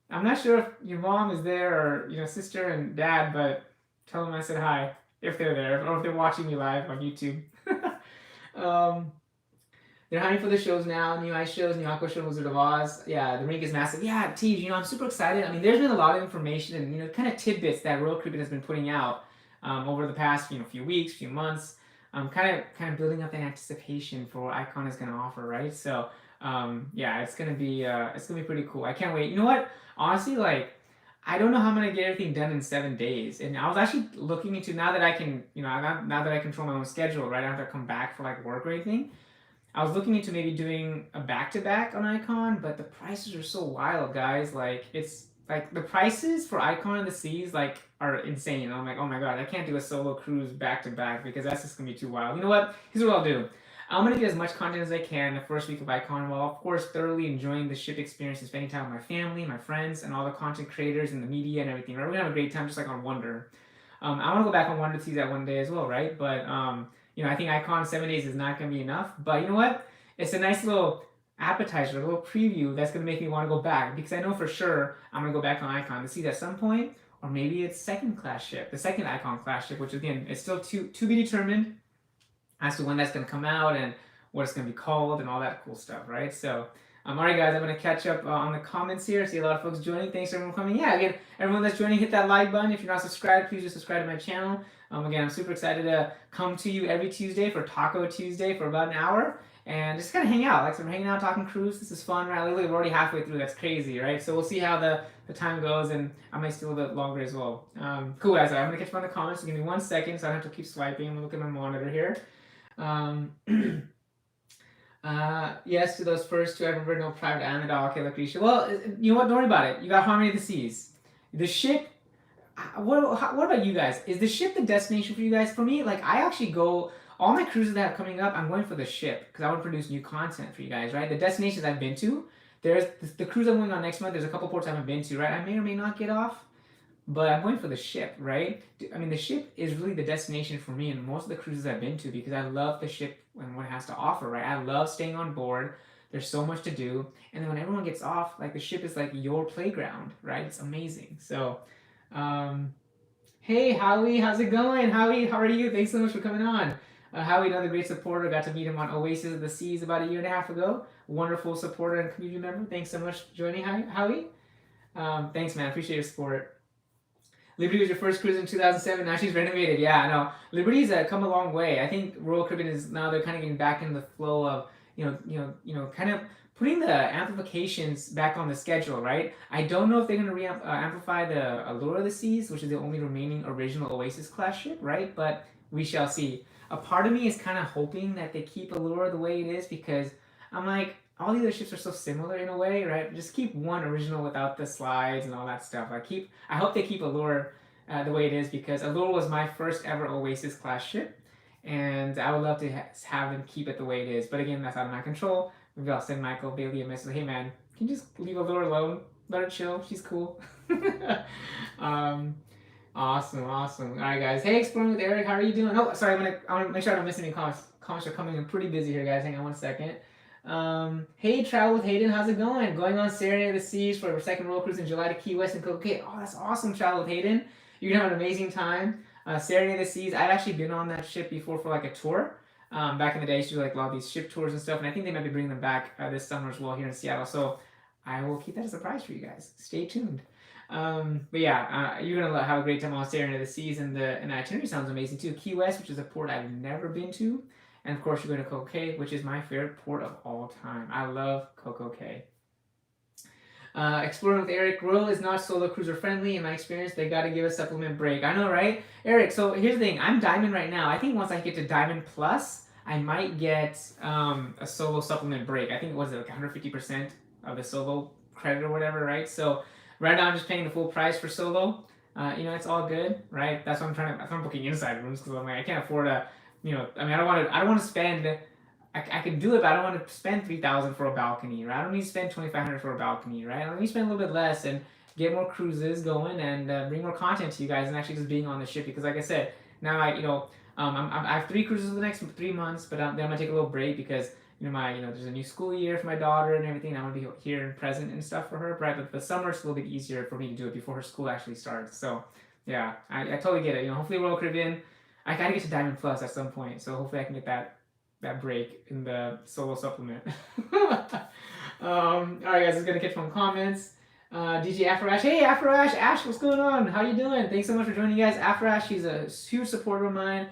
I'm not sure if your mom is there or sister and dad, but tell them I said hi if they're there or if they're watching me live on YouTube. They're hiring for the shows now, new ice shows, new aqua show, Wizard of Oz. Yeah, the rink is massive. Yeah, Tej, I'm super excited. I mean, there's been a lot of information and kind of tidbits that Royal Caribbean has been putting out over the past few weeks, few months. Kind of building up that anticipation for what Icon is going to offer, right? So yeah, it's gonna be pretty cool. I can't wait. You know what? Honestly, like I don't know how I'm gonna get everything done in 7 days. And I was actually looking into now that I can, now that I control my own schedule, right? I don't have to come back for like work or anything. I was looking into maybe doing a back-to-back on Icon, but the prices are so wild, guys. Like it's like the prices for Icon of the Seas like are insane. I'm like, oh my God, I can't do a solo cruise back-to-back because that's just gonna be too wild. You know what? Here's what I'll do. I'm gonna get as much content as I can the first week of Icon, while of course thoroughly enjoying the ship experience and spending time with my family, my friends, and all the content creators and the media and everything. Right? We're gonna have a great time, just like on Wonder. I want to go back on Wonder to see that one day as well, right? But I think Icon 7 days is not gonna be enough. But you know what? It's a nice little appetizer, a little preview that's gonna make me want to go back because I know for sure I'm gonna go back on Icon to see it at some point, or maybe it's second class ship, the second Icon class ship, which again is still to be determined as to when that's going to come out and what it's going to be called and all that cool stuff, right? So All right, guys, I'm gonna catch up on the comments here. I see a lot of folks joining. Thanks everyone for coming. Yeah, again, everyone that's joining, hit that like button. If you're not subscribed, please just subscribe to my channel. Again, I'm super excited to come to you every Tuesday for Talko Tuesday for about an hour and just kind of hang out. Like, so we're hanging out, talking cruise. This is fun, right? Literally, we're already halfway through. That's crazy, right? So we'll see how the time goes, and I might stay a little bit longer as well. Cool, guys. I'm gonna catch up on the comments. So give me 1 second, so I don't have to keep swiping. I'm gonna look at my monitor here. Yes to those first two. I remember no private island at all. Okay, Lucretia. Well, you know what? Don't worry about it. You got Harmony of the Seas. The ship. What about you guys? Is the ship the destination for you guys? For me, like I actually go. All my cruises that are coming up, I'm going for the ship because I want to produce new content for you guys, right? The destinations I've been to, there's the cruise I'm going on next month. There's a couple ports I haven't been to, right? I may or may not get off, but I'm going for the ship, right? I mean, the ship is really the destination for me and most of the cruises I've been to because I love the ship and what it has to offer, right? I love staying on board. There's so much to do, and then when everyone gets off, like the ship is like your playground, right? It's amazing. So, hey Howie, how's it going? Howie, how are you? Thanks so much for coming on. Howie, another great supporter. Got to meet him on Oasis of the Seas about a year and a half ago. Wonderful supporter and community member. Thanks so much for joining, Howie. Thanks, man. Appreciate your support. Liberty was your first cruise in 2007. Now she's renovated. Yeah, I know. Liberty's come a long way. I think Royal Caribbean is now they're kind of getting back in the flow of kind of putting the amplifications back on the schedule, right? I don't know if they're going to amplify the Allure of the Seas, which is the only remaining original Oasis class ship, right? But we shall see. A part of me is kind of hoping that they keep Allure the way it is because I'm like, all the other ships are so similar in a way, right? Just keep one original without the slides and all that stuff. I hope they keep Allure the way it is because Allure was my first ever Oasis class ship, and I would love to have them keep it the way it is. But again, that's out of my control. Maybe I'll send Michael Bailey a message. Hey man, can you just leave Allure alone? Let her chill. She's cool. Awesome. All right, guys. Hey, Exploring with Eric. How are you doing? Oh, sorry. I want to make sure I don't miss any comments. Comments are coming in pretty busy here, guys. Hang on 1 second. Hey, Travel with Hayden. How's it going? Going on Serenade of the Seas for our second royal cruise in July to Key West and Coco Cay. Oh, that's awesome, Travel with Hayden. You're gonna have an amazing time. Serenade of the Seas. I've actually been on that ship before for like a tour. Back in the day, I used to do like a lot of these ship tours and stuff, and I think they might be bringing them back this summer as well here in Seattle. So I will keep that as a surprise for you guys. Stay tuned. But yeah, you're gonna have a great time on Serenade of the Seas, and the itinerary sounds amazing too. Key West, which is a port I've never been to, and of course you're going to Coco Cay, which is my favorite port of all time. I love Coco Cay. Exploring with Eric, Royal is not solo cruiser friendly. In my experience, they got to give a supplement break. I know, right, Eric? So here's the thing. I'm Diamond right now. I think once I get to Diamond Plus, I might get a solo supplement break. I think it was like 150% of the solo credit or whatever, right? So right now I'm just paying the full price for solo. It's all good, right? That's why I'm booking inside rooms because I'm like I can't afford a, I mean I don't want to spend. I can do it, but I don't want to spend $3,000 for a balcony, right? I don't need to spend $2,500 for a balcony, right? I need to spend a little bit less and get more cruises going and bring more content to you guys and actually just being on the ship because, like I said, now I have 3 cruises for the next 3 months, but then I'm gonna take a little break because there's a new school year for my daughter and everything. I'm gonna be here and present and stuff for her, right? But the summer's a little bit easier for me to do it before her school actually starts. So yeah, I totally get it. Hopefully Royal Caribbean, I gotta get to Diamond Plus at some point. So hopefully I can get that break in the solo supplement. All right, guys, let's gonna catch some comments. DJ Afroash, hey Afroash, Ash, what's going on? How you doing? Thanks so much for joining, you guys. Afroash, she's a huge supporter of mine.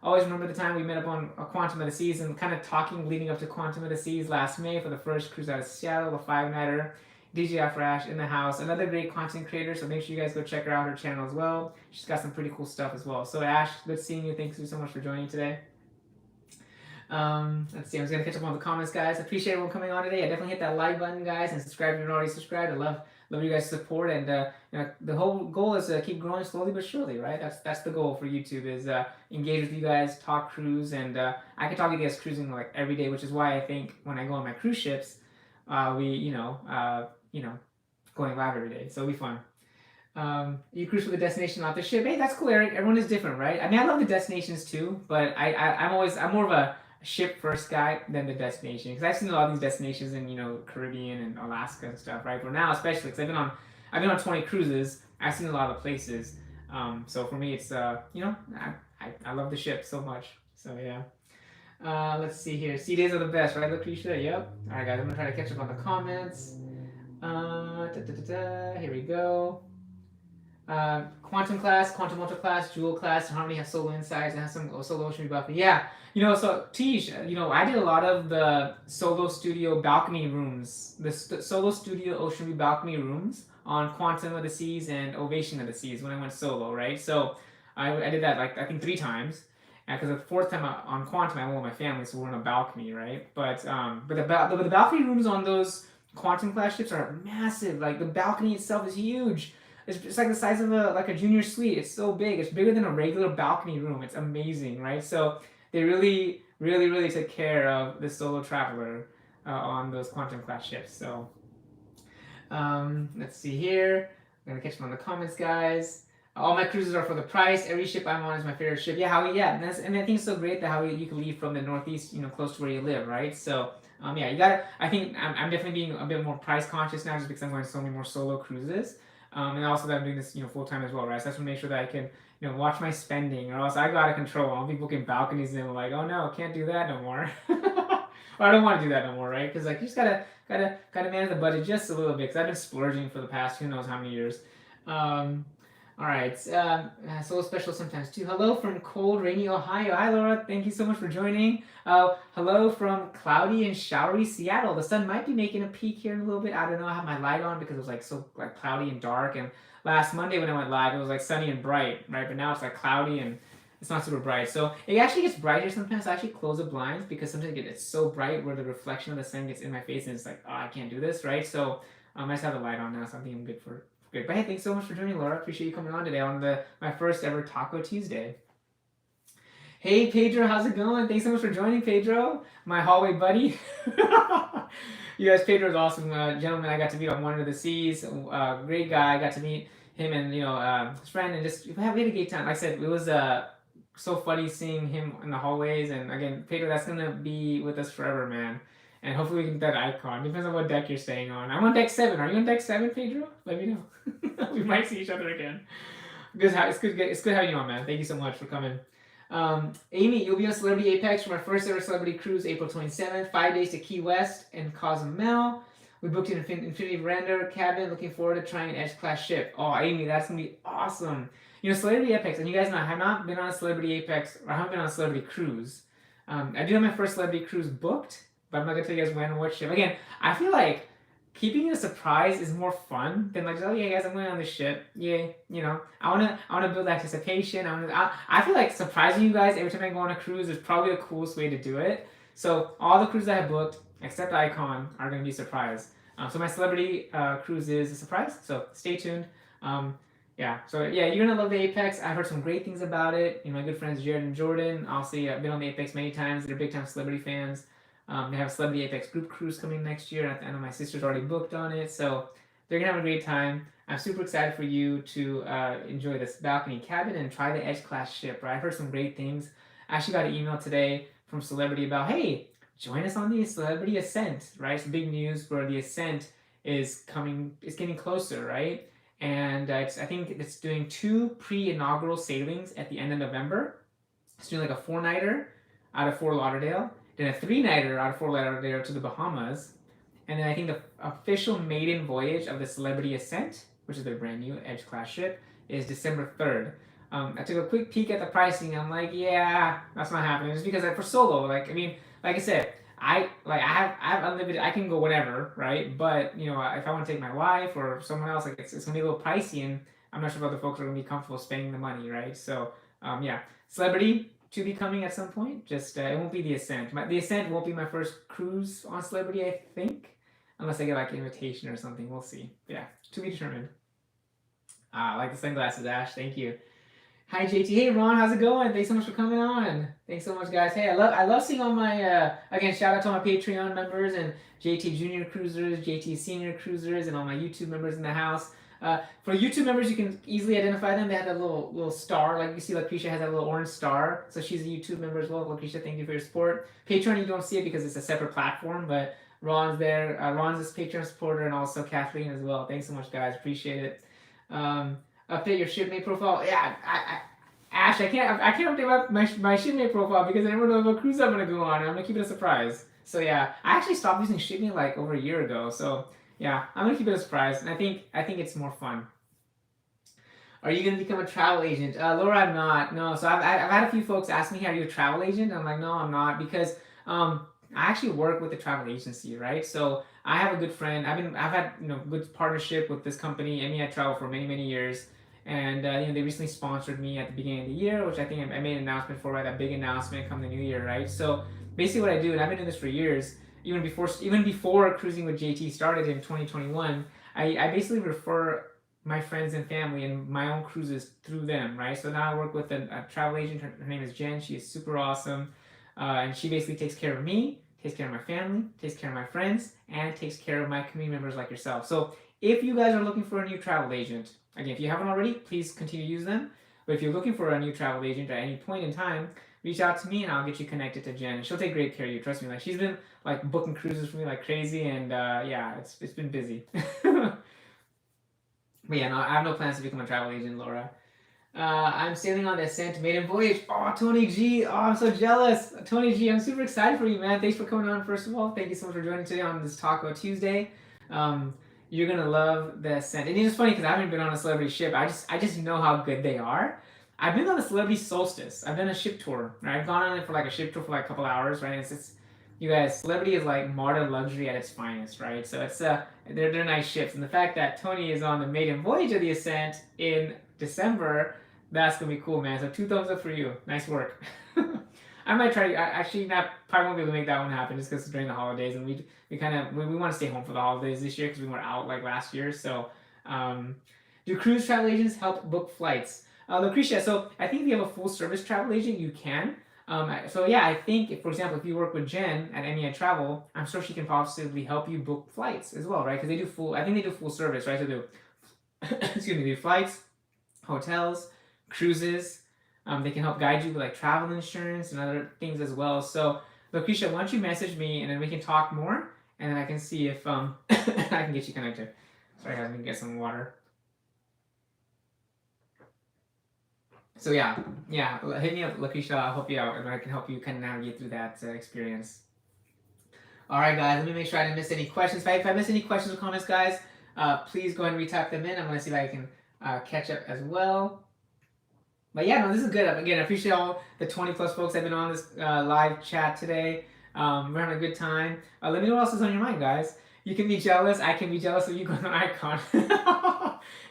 Always remember the time we met up on Quantum of the Seas and kind of talking leading up to Quantum of the Seas last May for the first cruise out of Seattle, the 5-nighter. DJ Afroash in the house, another great content creator, so make sure you guys go check her out, her channel as well. She's got some pretty cool stuff as well. So Ash, good seeing you. Thanks so much for joining today. Let's see, I'm just gonna catch up on the comments, guys. I appreciate everyone coming on today. I definitely hit that like button, guys, and subscribe if you're not already subscribed. I love you guys' support, and the whole goal is to keep growing slowly but surely, right? That's the goal for YouTube is engage with you guys, talk cruise, and I can talk to you guys cruising like every day, which is why I think when I go on my cruise ships, we going live every day, so it'll be fun. You cruise for the destination, not the ship. Hey, that's cool, Eric. Everyone is different, right? I mean, I love the destinations too, but I'm more of a ship first guy than the destination because I've seen a lot of these destinations in Caribbean and Alaska and stuff, right? But now especially because I've been on 20 cruises, I've seen a lot of the places. So for me, it's I love the ship so much. So yeah. Let's see here. Sea days are the best, right, Lucretia? Yep. All right, guys. I'm gonna try to catch up on the comments. Here we go. Quantum class, quantum ultra class, jewel class, harmony has solo insights and has some solo ocean buffet. Yeah, so Tish, I did a lot of the solo studio balcony rooms, the solo studio ocean view balcony rooms on Quantum of the Seas and Ovation of the Seas when I went solo, right? So I did that like I think 3 times. Because the fourth time on Quantum, I went with my family, so we're on a balcony, right? But the balcony rooms on those Quantum class ships are massive. Like the balcony itself is huge. It's like the size of a junior suite. It's so big. It's bigger than a regular balcony room. It's amazing, right? So they really, really, really took care of the solo traveler on those Quantum class ships. So let's see here. I'm gonna catch them on the comments, guys. All my cruises are for the price. Every ship I'm on is my favorite ship. Yeah, Howie. Yeah, and I think it's so great that Howie you can leave from the Northeast, close to where you live, right? So yeah, you gotta. I think I'm definitely being a bit more price conscious now, just because I'm going so many more solo cruises. And also that I'm doing this, full time as well, right? So I have to make sure that I can, watch my spending, or else I go out of control. I'll be booking balconies and like, oh no, can't do that no more. Or I don't want to do that no more, right? Because like you just gotta manage the budget just a little bit. Because I've been splurging for the past who knows how many years. All right, so special sometimes too. Hello from cold, rainy Ohio. Hi, Laura. Thank you so much for joining. Hello from cloudy and showery Seattle. The sun might be making a peek here in a little bit. I don't know. I have my light on because it was like so like cloudy and dark. And last Monday when I went live, it was like sunny and bright, right? But now it's like cloudy and it's not super bright. So it actually gets brighter sometimes. I actually close the blinds because sometimes it's so bright where the reflection of the sun gets in my face and it's like, oh, I can't do this, right? So I just have the light on now, so I'm thinking good for. Great. But hey, thanks so much for joining, Laura. Appreciate you coming on today on my first ever Talko Tuesday. Hey, Pedro, how's it going? Thanks so much for joining, Pedro, my hallway buddy. You guys, Pedro's awesome gentleman I got to meet on One of the Seas. Great guy. I got to meet him and his friend, and just we had a great time. Like I said, it was so funny seeing him in the hallways. And again, Pedro, that's gonna be with us forever, man. And hopefully we can get that icon. Depends on what deck you're staying on. I'm on deck 7. Are you on deck 7, Pedro? Let me know. We might see each other again. It's good having you on, man. Thank you so much for coming. Amy, you'll be on Celebrity Apex for my first ever celebrity cruise, April 27th. 5 days to Key West and Cozumel. We booked an Infinity Veranda cabin. Looking forward to trying an Edge class ship. Oh, Amy, that's gonna be awesome. Celebrity Apex, and you guys know I have not been on a Celebrity Apex, or I haven't been on a celebrity cruise. I do have my first celebrity cruise booked, but I'm not gonna tell you guys when or what ship. Again, I feel like keeping it a surprise is more fun than like, oh yeah, guys, I'm going on this ship. Yay, I wanna build anticipation. I feel like surprising you guys every time I go on a cruise is probably the coolest way to do it. So all the cruises I have booked, except Icon, are gonna be surprise. So my celebrity cruise is a surprise. So stay tuned. Yeah, so yeah, you're gonna love the Apex. I've heard some great things about it. My good friends Jared and Jordan. Obviously, I've been on the Apex many times. They're big time celebrity fans. They have a Celebrity Apex group cruise coming next year. I know my sister's already booked on it, so they're gonna have a great time. I'm super excited for you to enjoy this balcony cabin and try the Edge class ship. Right? I've heard some great things. I actually got an email today from Celebrity about, hey, join us on the Celebrity Ascent. Right? It's big news where the Ascent is coming. It's getting closer, right? And I think it's doing 2 pre-inaugural sailings at the end of November. It's doing like a 4-nighter out of Fort Lauderdale, then a 3-nighter out of Fort Lauderdale to the Bahamas, and then I think the official maiden voyage of the Celebrity Ascent, which is their brand new Edge class ship, is December 3rd. I took a quick peek at the pricing. I'm like, yeah, that's not happening. Just because for solo, like I said, I have unlimited. I can go whatever, right? But if I want to take my wife or someone else, like it's gonna be a little pricey, and I'm not sure if other folks are gonna be comfortable spending the money, right? So yeah, Celebrity to be coming at some point. Just it won't be the Ascent. The Ascent won't be my first cruise on Celebrity, I think, unless I get like an invitation or something. We'll see. But yeah, to be determined. I like the sunglasses, Ash. Thank you. Hi JT. Hey Ron, how's it going? Thanks so much for coming on. Thanks so much, guys. Hey, I love seeing all my again, shout out to all my Patreon members and JT Junior Cruisers, JT Senior Cruisers, and all my YouTube members in the house. For YouTube members, you can easily identify them. They have that little star, like you see Lucretia has that little orange star, so she's a YouTube member as well. Lucretia, thank you for your support. Patreon, you don't see it because it's a separate platform, but Ron's there. Ron's a Patreon supporter, and also Kathleen as well. Thanks so much, guys. Appreciate it. Update your shipmate profile. Yeah, Ash, I can't update my shipmate profile because I never know what cruise I'm gonna go on. I'm gonna keep it a surprise. So yeah, I actually stopped using shipmate like over a year ago. So yeah, I'm gonna keep it a surprise, and I think it's more fun. Are you gonna become a travel agent? Laura, I'm not. No. So I've had a few folks ask me, "Are you a travel agent?" I'm like, no, I'm not because um, I actually work with a travel agency, right? So I have a good friend. I've had good partnership with this company, MEI Travel, for many years, and they recently sponsored me at the beginning of the year, which I think I made an announcement for, right? That big announcement come the new year, right? So basically, what I do, and I've been doing this for years, even before cruising with JT started in 2021. I basically refer my friends and family and my own cruises through them, right? So now I work with a travel agent. Her name is Jen. She is super awesome, and she basically takes care of me, takes care of my family, takes care of my friends, and takes care of my community members like yourself. So if you guys are looking for a new travel agent, again, if you haven't already, please continue to use them. But if you're looking for a new travel agent at any point in time, reach out to me and I'll get you connected to Jen. She'll take great care of you. Trust me. Like she's been like booking cruises for me like crazy, and yeah, it's been busy. But yeah, no, I have no plans to become a travel agent, Laura. I'm sailing on the Ascent maiden voyage. Oh, Tony G. Oh, I'm so jealous. Tony G, I'm super excited for you, man. Thanks for coming on, first of all. Thank you so much for joining today on this Talko Tuesday. Um, you're going to love the Ascent. And it's just funny because I haven't been on a celebrity ship. I just know how good they are. I've been on a celebrity solstice. I've done a ship tour. Right? I've gone on it for like a ship tour for like a couple hours, right? It's you guys, celebrity is like modern luxury at its finest, right? So it's they're nice ships, and the fact that Tony is on the maiden voyage of the Ascent in December, that's gonna be cool, man. So 2 thumbs up for you. Nice work. I might try. Actually, not probably won't be able to make that one happen just because it's during the holidays, and we want to stay home for the holidays this year because we were out like last year. So, um, do cruise travel agents help book flights? Lucretia, so I think if you have a full service travel agent, you can. So yeah, I think if, for example, if you work with Jen at MEI Travel, I'm sure she can possibly help you book flights as well, right? Because they do full. I think they do full service, right? So they do, excuse me, they do flights, hotels, cruises. They can help guide you with like travel insurance and other things as well. So, Lucretia, why don't you message me and then we can talk more, and then I can see if I can get you connected. Sorry, guys, let me get some water. So yeah, hit me up, Lakeisha. I'll help you out, and I can help you kind of navigate through that experience. All right, guys. Let me make sure I didn't miss any questions. If I miss any questions or comments, guys, please go ahead and retype them in. I'm gonna see if I can catch up as well. But yeah, no, this is good. Again, I appreciate all the 20 plus folks that have been on this live chat today. We're having a good time. Let me know what else is on your mind, guys. You can be jealous. I can be jealous of you going on Icon.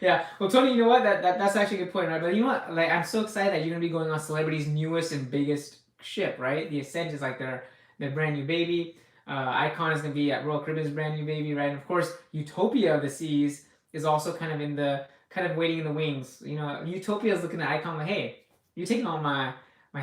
Yeah. Well, Tony, you know what? That's actually a good point, right? But you know what? Like, I'm so excited that you're gonna be going on Celebrity's newest and biggest ship, right? The Ascent is like their brand new baby. Icon is gonna be at Royal Caribbean's brand new baby, right? And of course, Utopia of the Seas is also kind of in the kind of waiting in the wings. You know, Utopia is looking at Icon like, hey, you're taking all my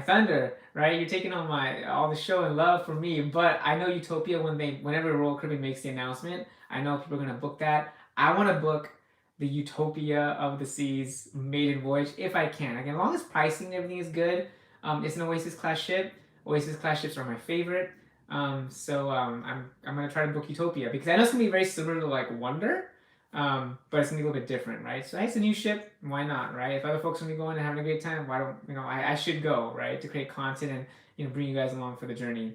thunder, right? You're taking all the show and love for me. But I know Utopia whenever Royal Caribbean makes the announcement, I know people are gonna book that. I want to book the Utopia of the Seas maiden voyage if I can. Again, as long as pricing and everything is good, it's an Oasis class ship. Oasis class ships are my favorite. I'm gonna try to book Utopia because I know it's gonna be very similar to like Wonder, but it's gonna be a little bit different, right? So hey, it's a new ship. Why not, right? If other folks are gonna be going and having a great time, why don't I should go, right? To create content and bring you guys along for the journey.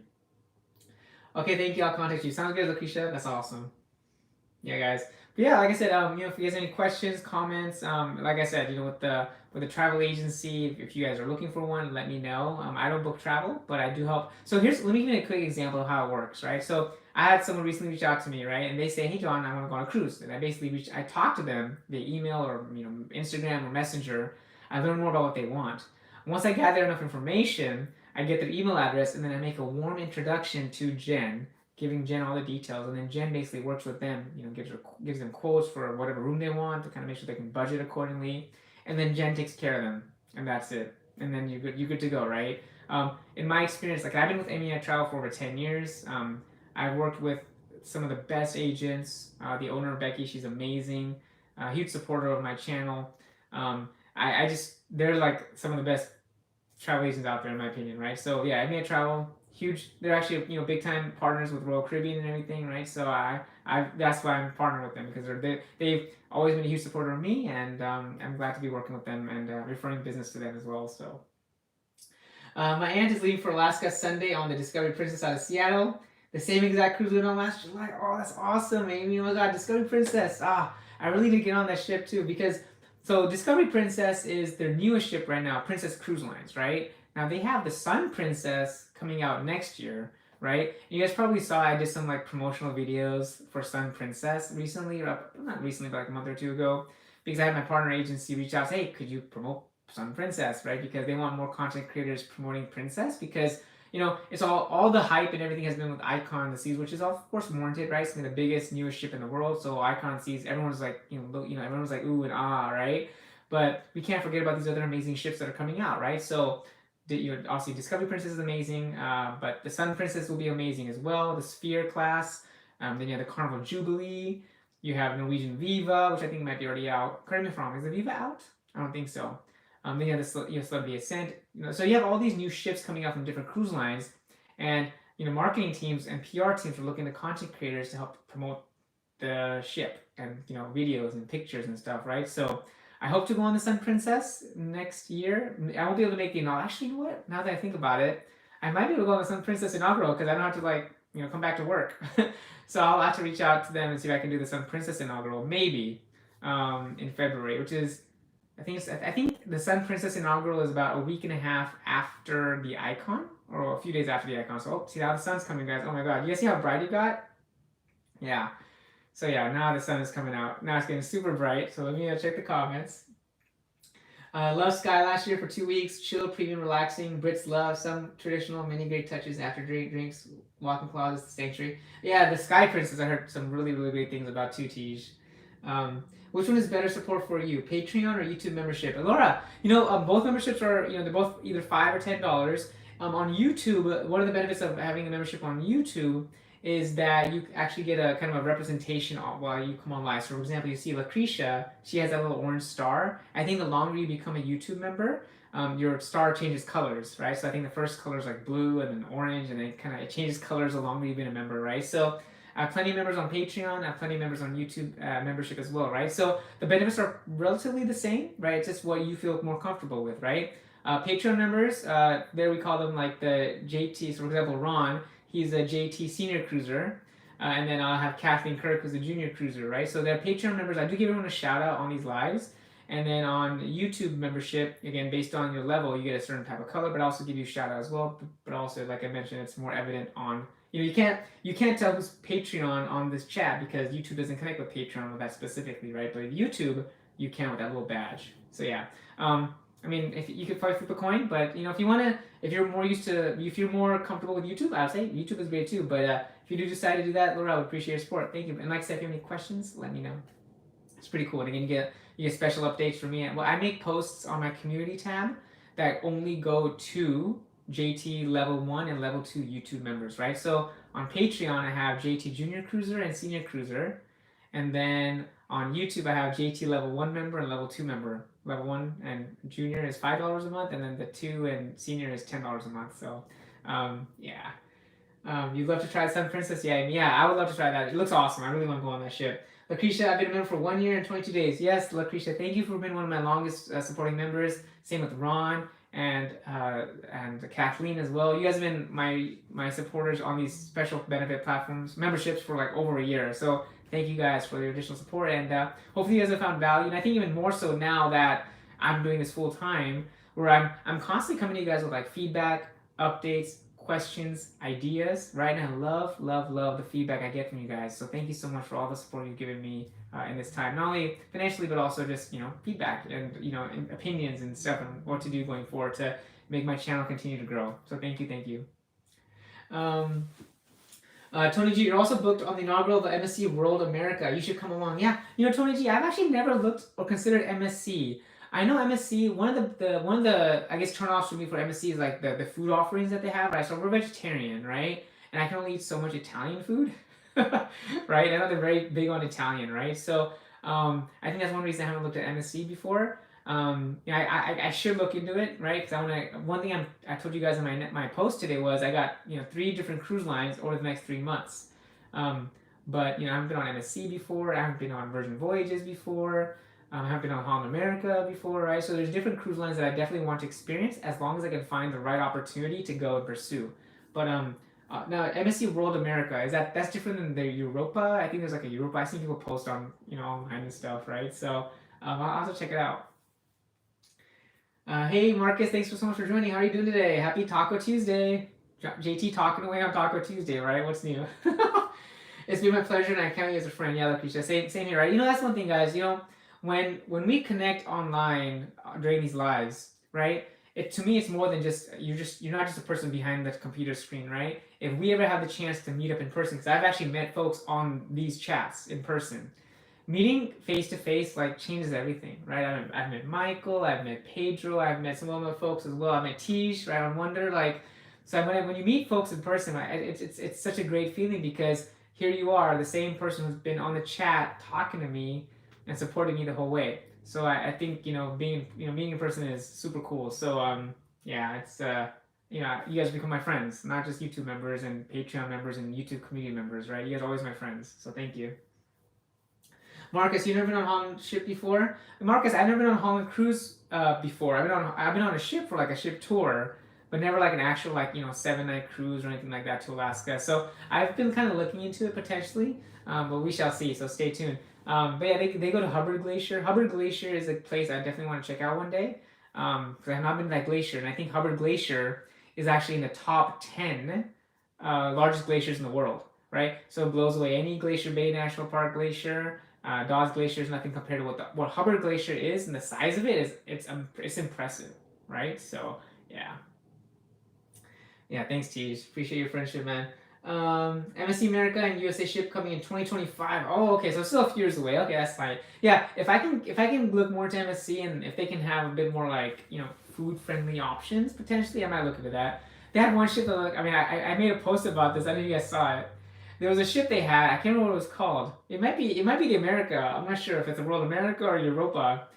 Okay, thank you. I'll contact you. Sounds good, Lakeisha. That's awesome. Yeah, guys. But yeah, like I said, if you guys have any questions, comments, like I said, with the travel agency, if you guys are looking for one, let me know. I don't book travel, but I do help. So let me give you a quick example of how it works, right? So I had someone recently reach out to me, right, and they say, "Hey, John, I want to go on a cruise," and I talked to them via email or Instagram or Messenger. I learn more about what they want. Once I gather enough information, I get their email address, and then I make a warm introduction to Jen, giving Jen all the details, and then Jen basically works with them, gives them quotes for whatever room they want to kind of make sure they can budget accordingly, and then Jen takes care of them, and that's it. And then you're good to go, right? In my experience, like I've been with MEI Travel for over 10 years. I've worked with some of the best agents. The owner, Becky, she's amazing. Huge supporter of my channel. I just they're like some of the best travel agents out there in my opinion, right? So yeah, MEI Travel, huge. They're actually big time partners with Royal Caribbean and everything, right? So that's why I'm partnered with them, because they've always been a huge supporter of me, and I'm glad to be working with them and referring business to them as well. So my aunt is leaving for Alaska Sunday on the Discovery Princess out of Seattle. The same exact cruise we went on last July. Oh, that's awesome, Amy. Oh my God, Discovery Princess. I really need to get on that ship too, because so Discovery Princess is their newest ship right now, Princess Cruise Lines, right? Now they have the Sun Princess coming out next year, right? You guys probably saw I did some like promotional videos for Sun Princess recently, or not recently, but like a month or two ago, because I had my partner agency reach out, say, hey, could you promote Sun Princess, right? Because they want more content creators promoting Princess, because it's all the hype and everything has been with Icon the Seas, which is of course warranted, right? It's the biggest, newest ship in the world. So Icon Seas, everyone's like, everyone's like ooh and ah, right? But we can't forget about these other amazing ships that are coming out, right? So obviously Discovery Princess is amazing, but the Sun Princess will be amazing as well. The Sphere class, then you have the Carnival Jubilee. You have Norwegian Viva, which I think might be already out. Correct me if I'm wrong. Is the Viva out? I don't think so. Then you have the Celebrity Ascent. So you have all these new ships coming out from different cruise lines, and marketing teams and PR teams are looking to content creators to help promote the ship and videos and pictures and stuff, right? So I hope to go on the Sun Princess next year. I won't be able to make the inaugural. Actually, you know what? Now that I think about it, I might be able to go on the Sun Princess inaugural, because I don't have to come back to work. So I'll have to reach out to them and see if I can do the Sun Princess inaugural, maybe in February, which is I think the Sun Princess inaugural is about a week and a half after the Icon, or a few days after the Icon. So see how the sun's coming, guys. Oh my God, you guys see how bright it got? Yeah. So yeah, now the sun is coming out. Now it's getting super bright. So let me check the comments. Love Sky last year for 2 weeks. Chill, premium, relaxing. Brits love some traditional, many great touches after drinks. Walking closets, the sanctuary. Yeah, the Sky Princess. I heard some really, really great things about too, Tej. Which one is better support for you, Patreon or YouTube membership? And Laura, both memberships are, they're both either $5 or $10. On YouTube, one of the benefits of having a membership on YouTube is that you actually get a kind of a representation while you come on live. So, for example, you see Lucretia, she has that little orange star. I think the longer you become a YouTube member, your star changes colors, right? So I think the first color is like blue and then orange, and then it changes colors the longer you've been a member, right? So I have plenty of members on Patreon. I have plenty of members on YouTube membership as well, right? So the benefits are relatively the same, right? It's just what you feel more comfortable with, right? Patreon members, there we call them like the JT. So for example, Ron, he's a JT senior cruiser. And then I'll have Kathleen Kirk, who's a junior cruiser, right? So they're Patreon members. I do give everyone a shout out on these lives. And then on YouTube membership, again, based on your level, you get a certain type of color, but I also give you a shout out as well. But also, like I mentioned, it's more evident on, you can't tell who's Patreon on this chat, because YouTube doesn't connect with Patreon with that specifically, right? But YouTube, you can with that little badge. So yeah, if you could probably flip a coin, but if you're more comfortable with YouTube, I would say YouTube is great too. But if you do decide to do that, Laura, I would appreciate your support. Thank you. And like I said, if you have any questions, let me know. It's pretty cool. And again, you get special updates from me. Well, I make posts on my community tab that only go to JT level 1 and level 2 YouTube members, right? So on Patreon, I have JT Junior Cruiser and Senior Cruiser. And then on YouTube, I have JT level 1 member and level 2 member. Level 1 and Junior is $5 a month, and then the 2 and Senior is $10 a month. So, yeah. You'd love to try Sun Princess? Yeah, I would love to try that. It looks awesome. I really want to go on that ship. Lucretia, I've been a member for 1 year and 22 days. Yes, Lucretia, thank you for being one of my longest supporting members. Same with Ron and Kathleen as well. You guys have been my supporters on these special benefit platforms, memberships, for like over a year. So thank you guys for your additional support, and hopefully you guys have found value. And I think even more so now that I'm doing this full time, where I'm constantly coming to you guys with like feedback, updates, questions, ideas, right? And I love the feedback I get from you guys. So thank you so much for all the support you've given me in this time, not only financially, but also just feedback and opinions and stuff, and what to do going forward to make my channel continue to grow. So thank you. Tony G, you're also booked on the inaugural of the MSC World America. You should come along. Yeah, Tony G, I've actually never looked or considered MSC. I know MSC. One of the I guess turnoffs for me for MSC is like the food offerings that they have. Right, so we're vegetarian, right, and I can only eat so much Italian food, right? I know they're very big on Italian, right? So I think that's one reason I haven't looked at MSC before. I should look into it, right? Because one thing I told you guys in my post today was I got 3 different cruise lines over the next 3 months. but I haven't been on MSC before. I haven't been on Virgin Voyages before. I haven't been on Holland America before, right? So there's different cruise lines that I definitely want to experience as long as I can find the right opportunity to go and pursue. But now MSC World America that's different than the Europa. I think there's like a Europa. I see people post on online and stuff, right? So I'll have to check it out. Hey Marcus, thanks so much for joining. How are you doing today? Happy Taco Tuesday. JT talking away on Taco Tuesday, right? What's new? It's been my pleasure, and I count you as a friend. Yeah, Lucretia, same here, right? That's one thing, guys. When we connect online during these lives, right? To me, it's more than you're not just a person behind the computer screen, right? If we ever have the chance to meet up in person, because I've actually met folks on these chats in person, meeting face to face like changes everything, right? I've met Michael, I've met Pedro, I've met some other folks as well. I met Tish, right, on Wonder, like. So when you meet folks in person, right, it's such a great feeling because here you are, the same person who's been on the chat talking to me and supporting me the whole way. So I think being in person is super cool. So yeah, it's you guys become my friends, not just YouTube members and Patreon members and YouTube community members, right? You guys are always my friends. So thank you. Marcus, you've never been on a Holland ship before? Marcus, I've never been on a Holland cruise before. I've been on a ship for like a ship tour, but never like an actual 7-night cruise or anything like that to Alaska. So I've been kind of looking into it potentially, but we shall see. So stay tuned. But yeah, they go to Hubbard Glacier. Hubbard Glacier is a place I definitely want to check out one day. Because I have not been to that glacier, and I think Hubbard Glacier is actually in the top 10 largest glaciers in the world. Right, so it blows away any Glacier Bay National Park glacier. Dawes Glacier is nothing compared to what Hubbard Glacier is, and the size of it is it's impressive, right? So yeah, thanks Tej, appreciate your friendship, man. MSC America and USA ship coming in 2025. Oh, okay, so still a few years away. Okay, that's fine. Yeah, if I can look more to MSC and if they can have a bit more food friendly options, potentially I might look into that. They had one ship that I made a post about this. I don't know if you guys saw it. There was a ship they had. I can't remember what it was called. It might be the America. I'm not sure if it's the World America or Europa.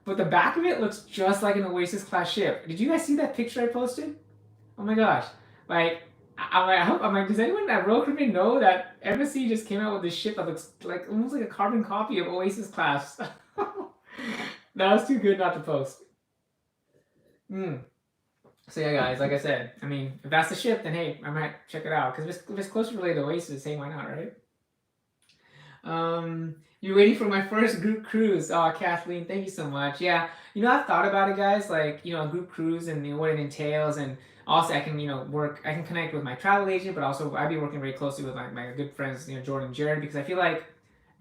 But the back of it looks just like an Oasis class ship. Did you guys see that picture I posted? Oh my gosh! Does anyone at Royal Caribbean know that MSC just came out with this ship that looks like almost like a carbon copy of Oasis class? That was too good not to post. So yeah, guys, like I said, if that's the ship, then hey, I might check it out. Because if it's closely related to Oasis, hey, why not, right? You're waiting for my first group cruise. Oh, Kathleen, thank you so much. Yeah, I've thought about it, guys, a group cruise and what it entails. And also I can, I can connect with my travel agent, but also I'd be working very closely with my good friends, Jordan and Jared, because I feel like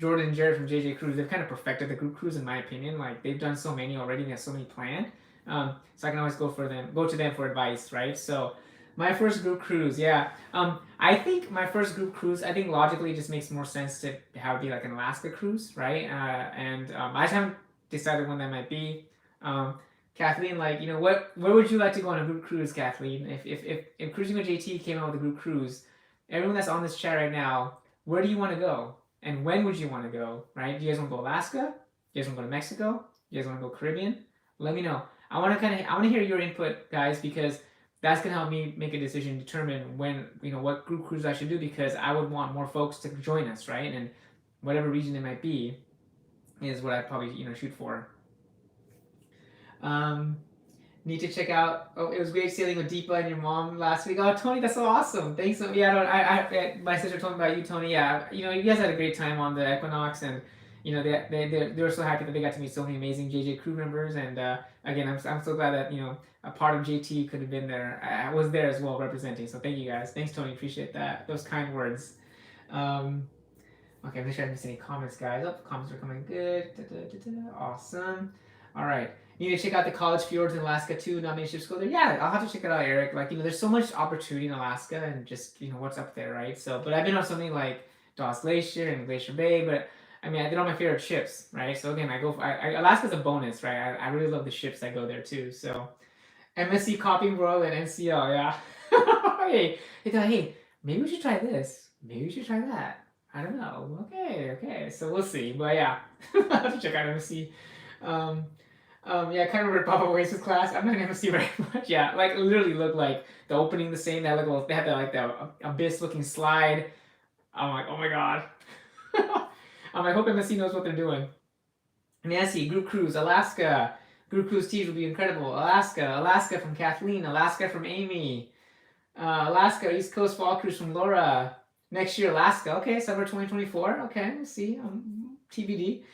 Jordan and Jared from JJ Cruise, they've kind of perfected the group cruise in my opinion. Like they've done so many already, and they have so many planned. So I can always go to them for advice, right? So my first group cruise, yeah. I think my first group cruise, I think logically it just makes more sense to have it be like an Alaska cruise, right? I just haven't decided when that might be. Kathleen, where would you like to go on a group cruise, Kathleen? If Cruising with JT came out with a group cruise, everyone that's on this chat right now, where do you want to go? And when would you want to go, right? Do you guys want to go Alaska? Do you guys want to go to Mexico? Do you guys want to go Caribbean? Let me know. I want to hear your input, guys, because that's gonna help me make a decision, determine when what group cruise I should do, because I would want more folks to join us, right? And whatever region it might be is what I'd probably shoot for. Need to check out. Oh, it was great sailing with Deepa and your mom last week. Oh, Tony, that's so awesome. Thanks. Yeah, my sister told me about you, Tony. Yeah, you guys had a great time on the Equinox, and they were so happy that they got to meet so many amazing JJ crew members. And again, I'm so glad that a part of JT could have been there. I was there as well representing. So thank you guys. Thanks, Tony. Appreciate that. Those kind words. Okay, make sure I didn't miss any comments, guys. Oh, comments are coming good. Awesome. All right. You need to check out the college fjords in Alaska too. Not many ships go there. Yeah, I'll have to check it out, Eric. There's so much opportunity in Alaska and just what's up there, right? So, but I've been on something like Dawes Glacier and Glacier Bay, but they're all my favorite ships, right? So again, Alaska's a bonus, right? I really love the ships that go there too. So, MSC Copying World and NCL, yeah. hey, maybe we should try this. Maybe we should try that. I don't know. Okay. So we'll see. But yeah, I'll have to check out MSC. Yeah, I kind of remember Papa Oasis class. I'm not in MSC very much. Yeah, literally looked like the opening, the same. They had the abyss looking slide. I'm like, oh my god. I hope MSC knows what they're doing. Nancy, group cruise, Alaska. Group cruise teas will be incredible. Alaska from Kathleen. Alaska from Amy. Alaska, East Coast Fall Cruise from Laura. Next year, Alaska. Okay, summer 2024. Okay, we'll see. TBD.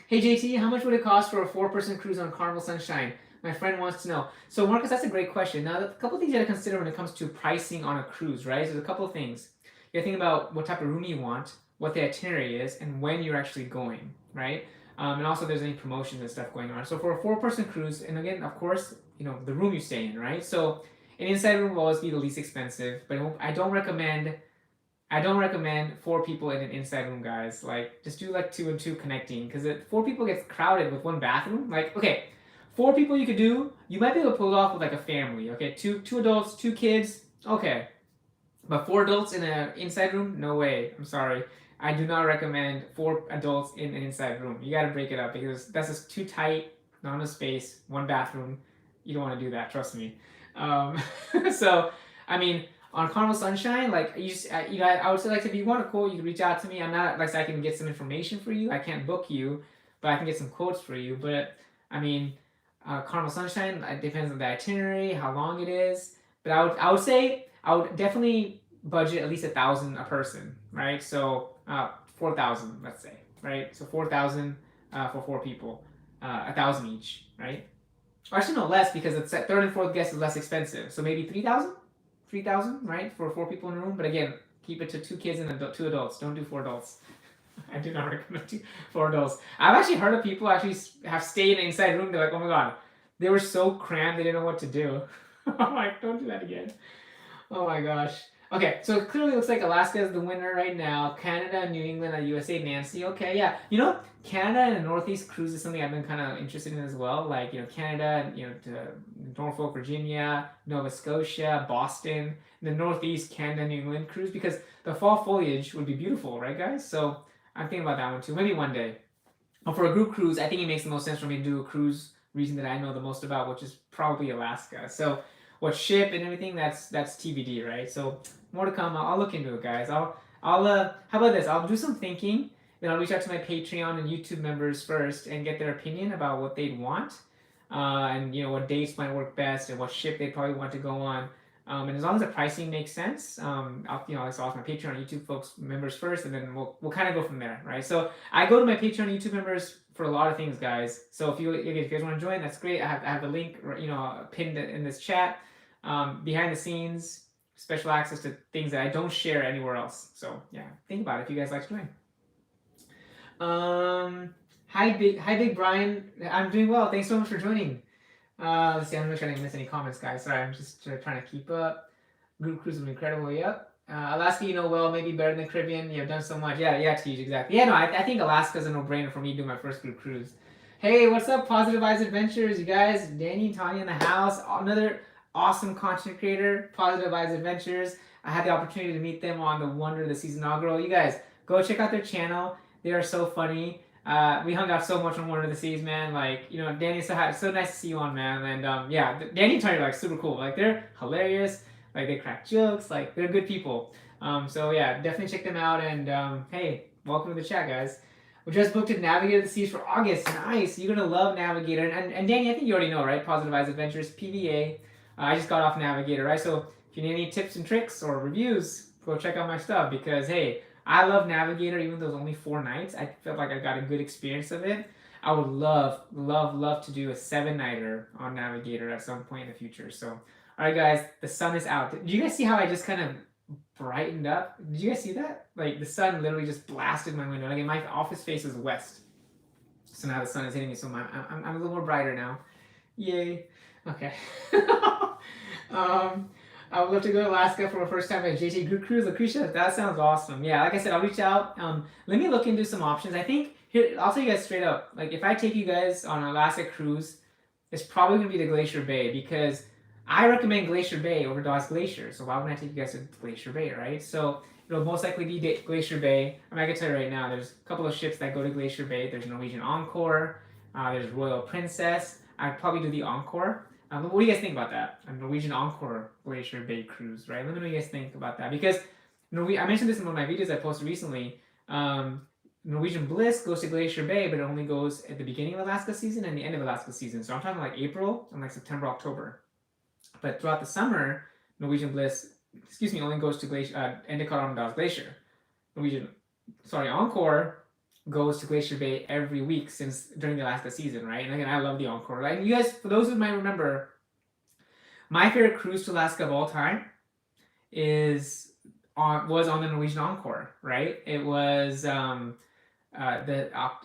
Hey JT, how much would it cost for a 4-person cruise on Carnival Sunshine? My friend wants to know. So Marcus, that's a great question. Now, a couple things you gotta consider when it comes to pricing on a cruise, right? So there's a couple of things. You gotta think about what type of room you want, what the itinerary is, and when you're actually going, right? And also there's any promotions and stuff going on. So for a 4-person cruise, and again, of course, the room you stay in, right? So an inside room will always be the least expensive, but I don't recommend 4 people in an inside room, guys. Like, just do like 2 and 2 connecting, because 4 people gets crowded with 1 bathroom. Like, okay, 4 people you could do, you might be able to pull it off with like a family. Okay, two adults, 2 kids, okay, but 4 adults in an inside room, no way. I'm sorry. I do not recommend 4 adults in an inside room. You got to break it up because that's just too tight, not enough space, 1 bathroom. You don't want to do that, trust me. So, I mean, on Carnival Sunshine, like I would say, like, if you want a quote, you can reach out to me. I'm not like, so I can get some information for you. I can't book you, but I can get some quotes for you. But I mean, Carnival Sunshine, it depends on the itinerary, how long it is. But I would say I would definitely budget at least 1,000 a person, right? So 4,000, let's say, right? So 4,000 for 4 people, 1,000 each, right? Or actually, no, less, because it's at 3rd and 4th guest is less expensive. So maybe 3,000, right, for 4 people in a room. But again, keep it to 2 kids and 2 adults. Don't do 4 adults. I do not recommend 4 adults. I've actually heard of people actually have stayed in an inside room. They're like, oh my god, they were so crammed they didn't know what to do. I'm like, don't do that again. Oh my gosh. Okay, so it clearly looks like Alaska is the winner right now. Canada, New England, USA, Nancy. Okay, yeah. Canada and the Northeast cruise is something I've been kind of interested in as well. Like, Canada, to Norfolk, Virginia, Nova Scotia, Boston, the Northeast, Canada, New England cruise, because the fall foliage would be beautiful, right, guys? So I'm thinking about that one too. Maybe one day. But for a group cruise, I think it makes the most sense for me to do a cruise region that I know the most about, which is probably Alaska. So what ship and everything, that's TBD, right? So more to come. I'll look into it, guys. How about this? I'll do some thinking, then I'll reach out to my Patreon and YouTube members first and get their opinion about what they'd want, and what dates might work best and what ship they'd probably want to go on. And as long as the pricing makes sense, I'll ask my Patreon and YouTube folks members first, and then we'll kind of go from there, right? So I go to my Patreon and YouTube members for a lot of things, guys. So if you guys want to join, that's great. I have the link, pinned in this chat. Behind the scenes, special access to things that I don't share anywhere else. So yeah, think about it if you guys like to join. Hi big Brian. I'm doing well. Thanks so much for joining. Let's see. I'm not trying to miss any comments, guys. Sorry, I'm just trying to keep up. Group cruise was incredible. Yep. Alaska, well, maybe better than the Caribbean. You've done so much. Yeah, Teej, exactly. Yeah, no, I think Alaska's a no-brainer for me to do my first group cruise. Hey, what's up, Positive Eyes Adventures, you guys? Danny and Tanya in the house. Another awesome content creator, Positive Eyes Adventures. I had the opportunity to meet them on the Wonder of the Season inaugural. You guys, go check out their channel. They are so funny. We hung out so much on Wonder of the Seas, man. Like, Danny, so nice to see you on, man. And yeah, Danny and Tony are like super cool. Like, they're hilarious. Like, they crack jokes. Like, they're good people. So yeah, definitely check them out. And hey, welcome to the chat, guys. We just booked a Navigator of the Seas for August. Nice. You're gonna love Navigator. And Danny, I think you already know, right? Positive Eyes Adventures, PVA. I just got off Navigator, right? So if you need any tips and tricks or reviews, go check out my stuff, because hey, I love Navigator. Even though it's only 4 nights, I felt like I got a good experience of it. I would love to do a 7-nighter on Navigator at some point in the future. So, all right, guys, the sun is out. Did you guys see how I just kind of brightened up? Did you guys see that? Like, the sun literally just blasted my window. Again, my office faces west, so now the sun is hitting me. So I'm a little more brighter now. Yay. Okay. I would love to go to Alaska for a first time at JT Group Cruise. Lucretia, that sounds awesome. Yeah, like I said, I'll reach out. Let me look into some options. I think, here, I'll tell you guys straight up. Like, if I take you guys on an Alaska cruise, it's probably going to be to Glacier Bay, because I recommend Glacier Bay over Dawes Glacier. So why wouldn't I take you guys to Glacier Bay, right? So it'll most likely be Glacier Bay. I mean, I can tell you right now, there's a couple of ships that go to Glacier Bay. There's Norwegian Encore. There's Royal Princess. I'd probably do the Encore. What do you guys think about that? A Norwegian Encore Glacier Bay cruise, right? Let me know what you guys think about that, because I mentioned this in one of my videos I posted recently. Norwegian Bliss goes to Glacier Bay, but it only goes at the beginning of Alaska season and the end of Alaska season. So I'm talking like April and like September, October. But throughout the summer, Norwegian Bliss, only goes to Endicott Armadale's Glacier. Encore goes to Glacier Bay every week since during the Alaska season, right? And again, I love the Encore. Like you guys, for those who might remember, my favorite cruise to Alaska of all time was on the Norwegian Encore, right? It was the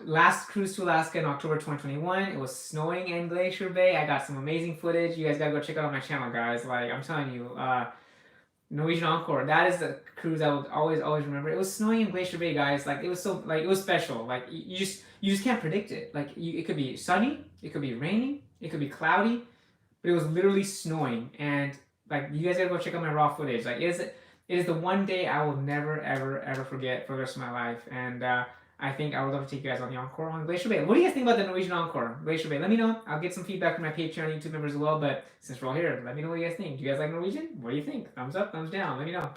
last cruise to Alaska in October 2021. It was snowing in Glacier Bay. I got some amazing footage. You guys gotta go check it out on my channel, guys. Like I'm telling you, Norwegian Encore. That is the cruise I will always remember. It was snowing in Glacier Bay, guys. Like it was so it was special. Like you just can't predict it. Like it could be sunny, it could be raining, it could be cloudy, but it was literally snowing. And like you guys gotta go check out my raw footage. Like it is the one day I will never ever forget for the rest of my life. And I think I would love to take you guys on the Encore on Glacier Bay. What do you guys think about the Norwegian Encore, Glacier Bay? Let me know. I'll get some feedback from my Patreon YouTube members as well. But since we're all here, let me know what you guys think. Do you guys like Norwegian? What do you think? Thumbs up, thumbs down. Let me know.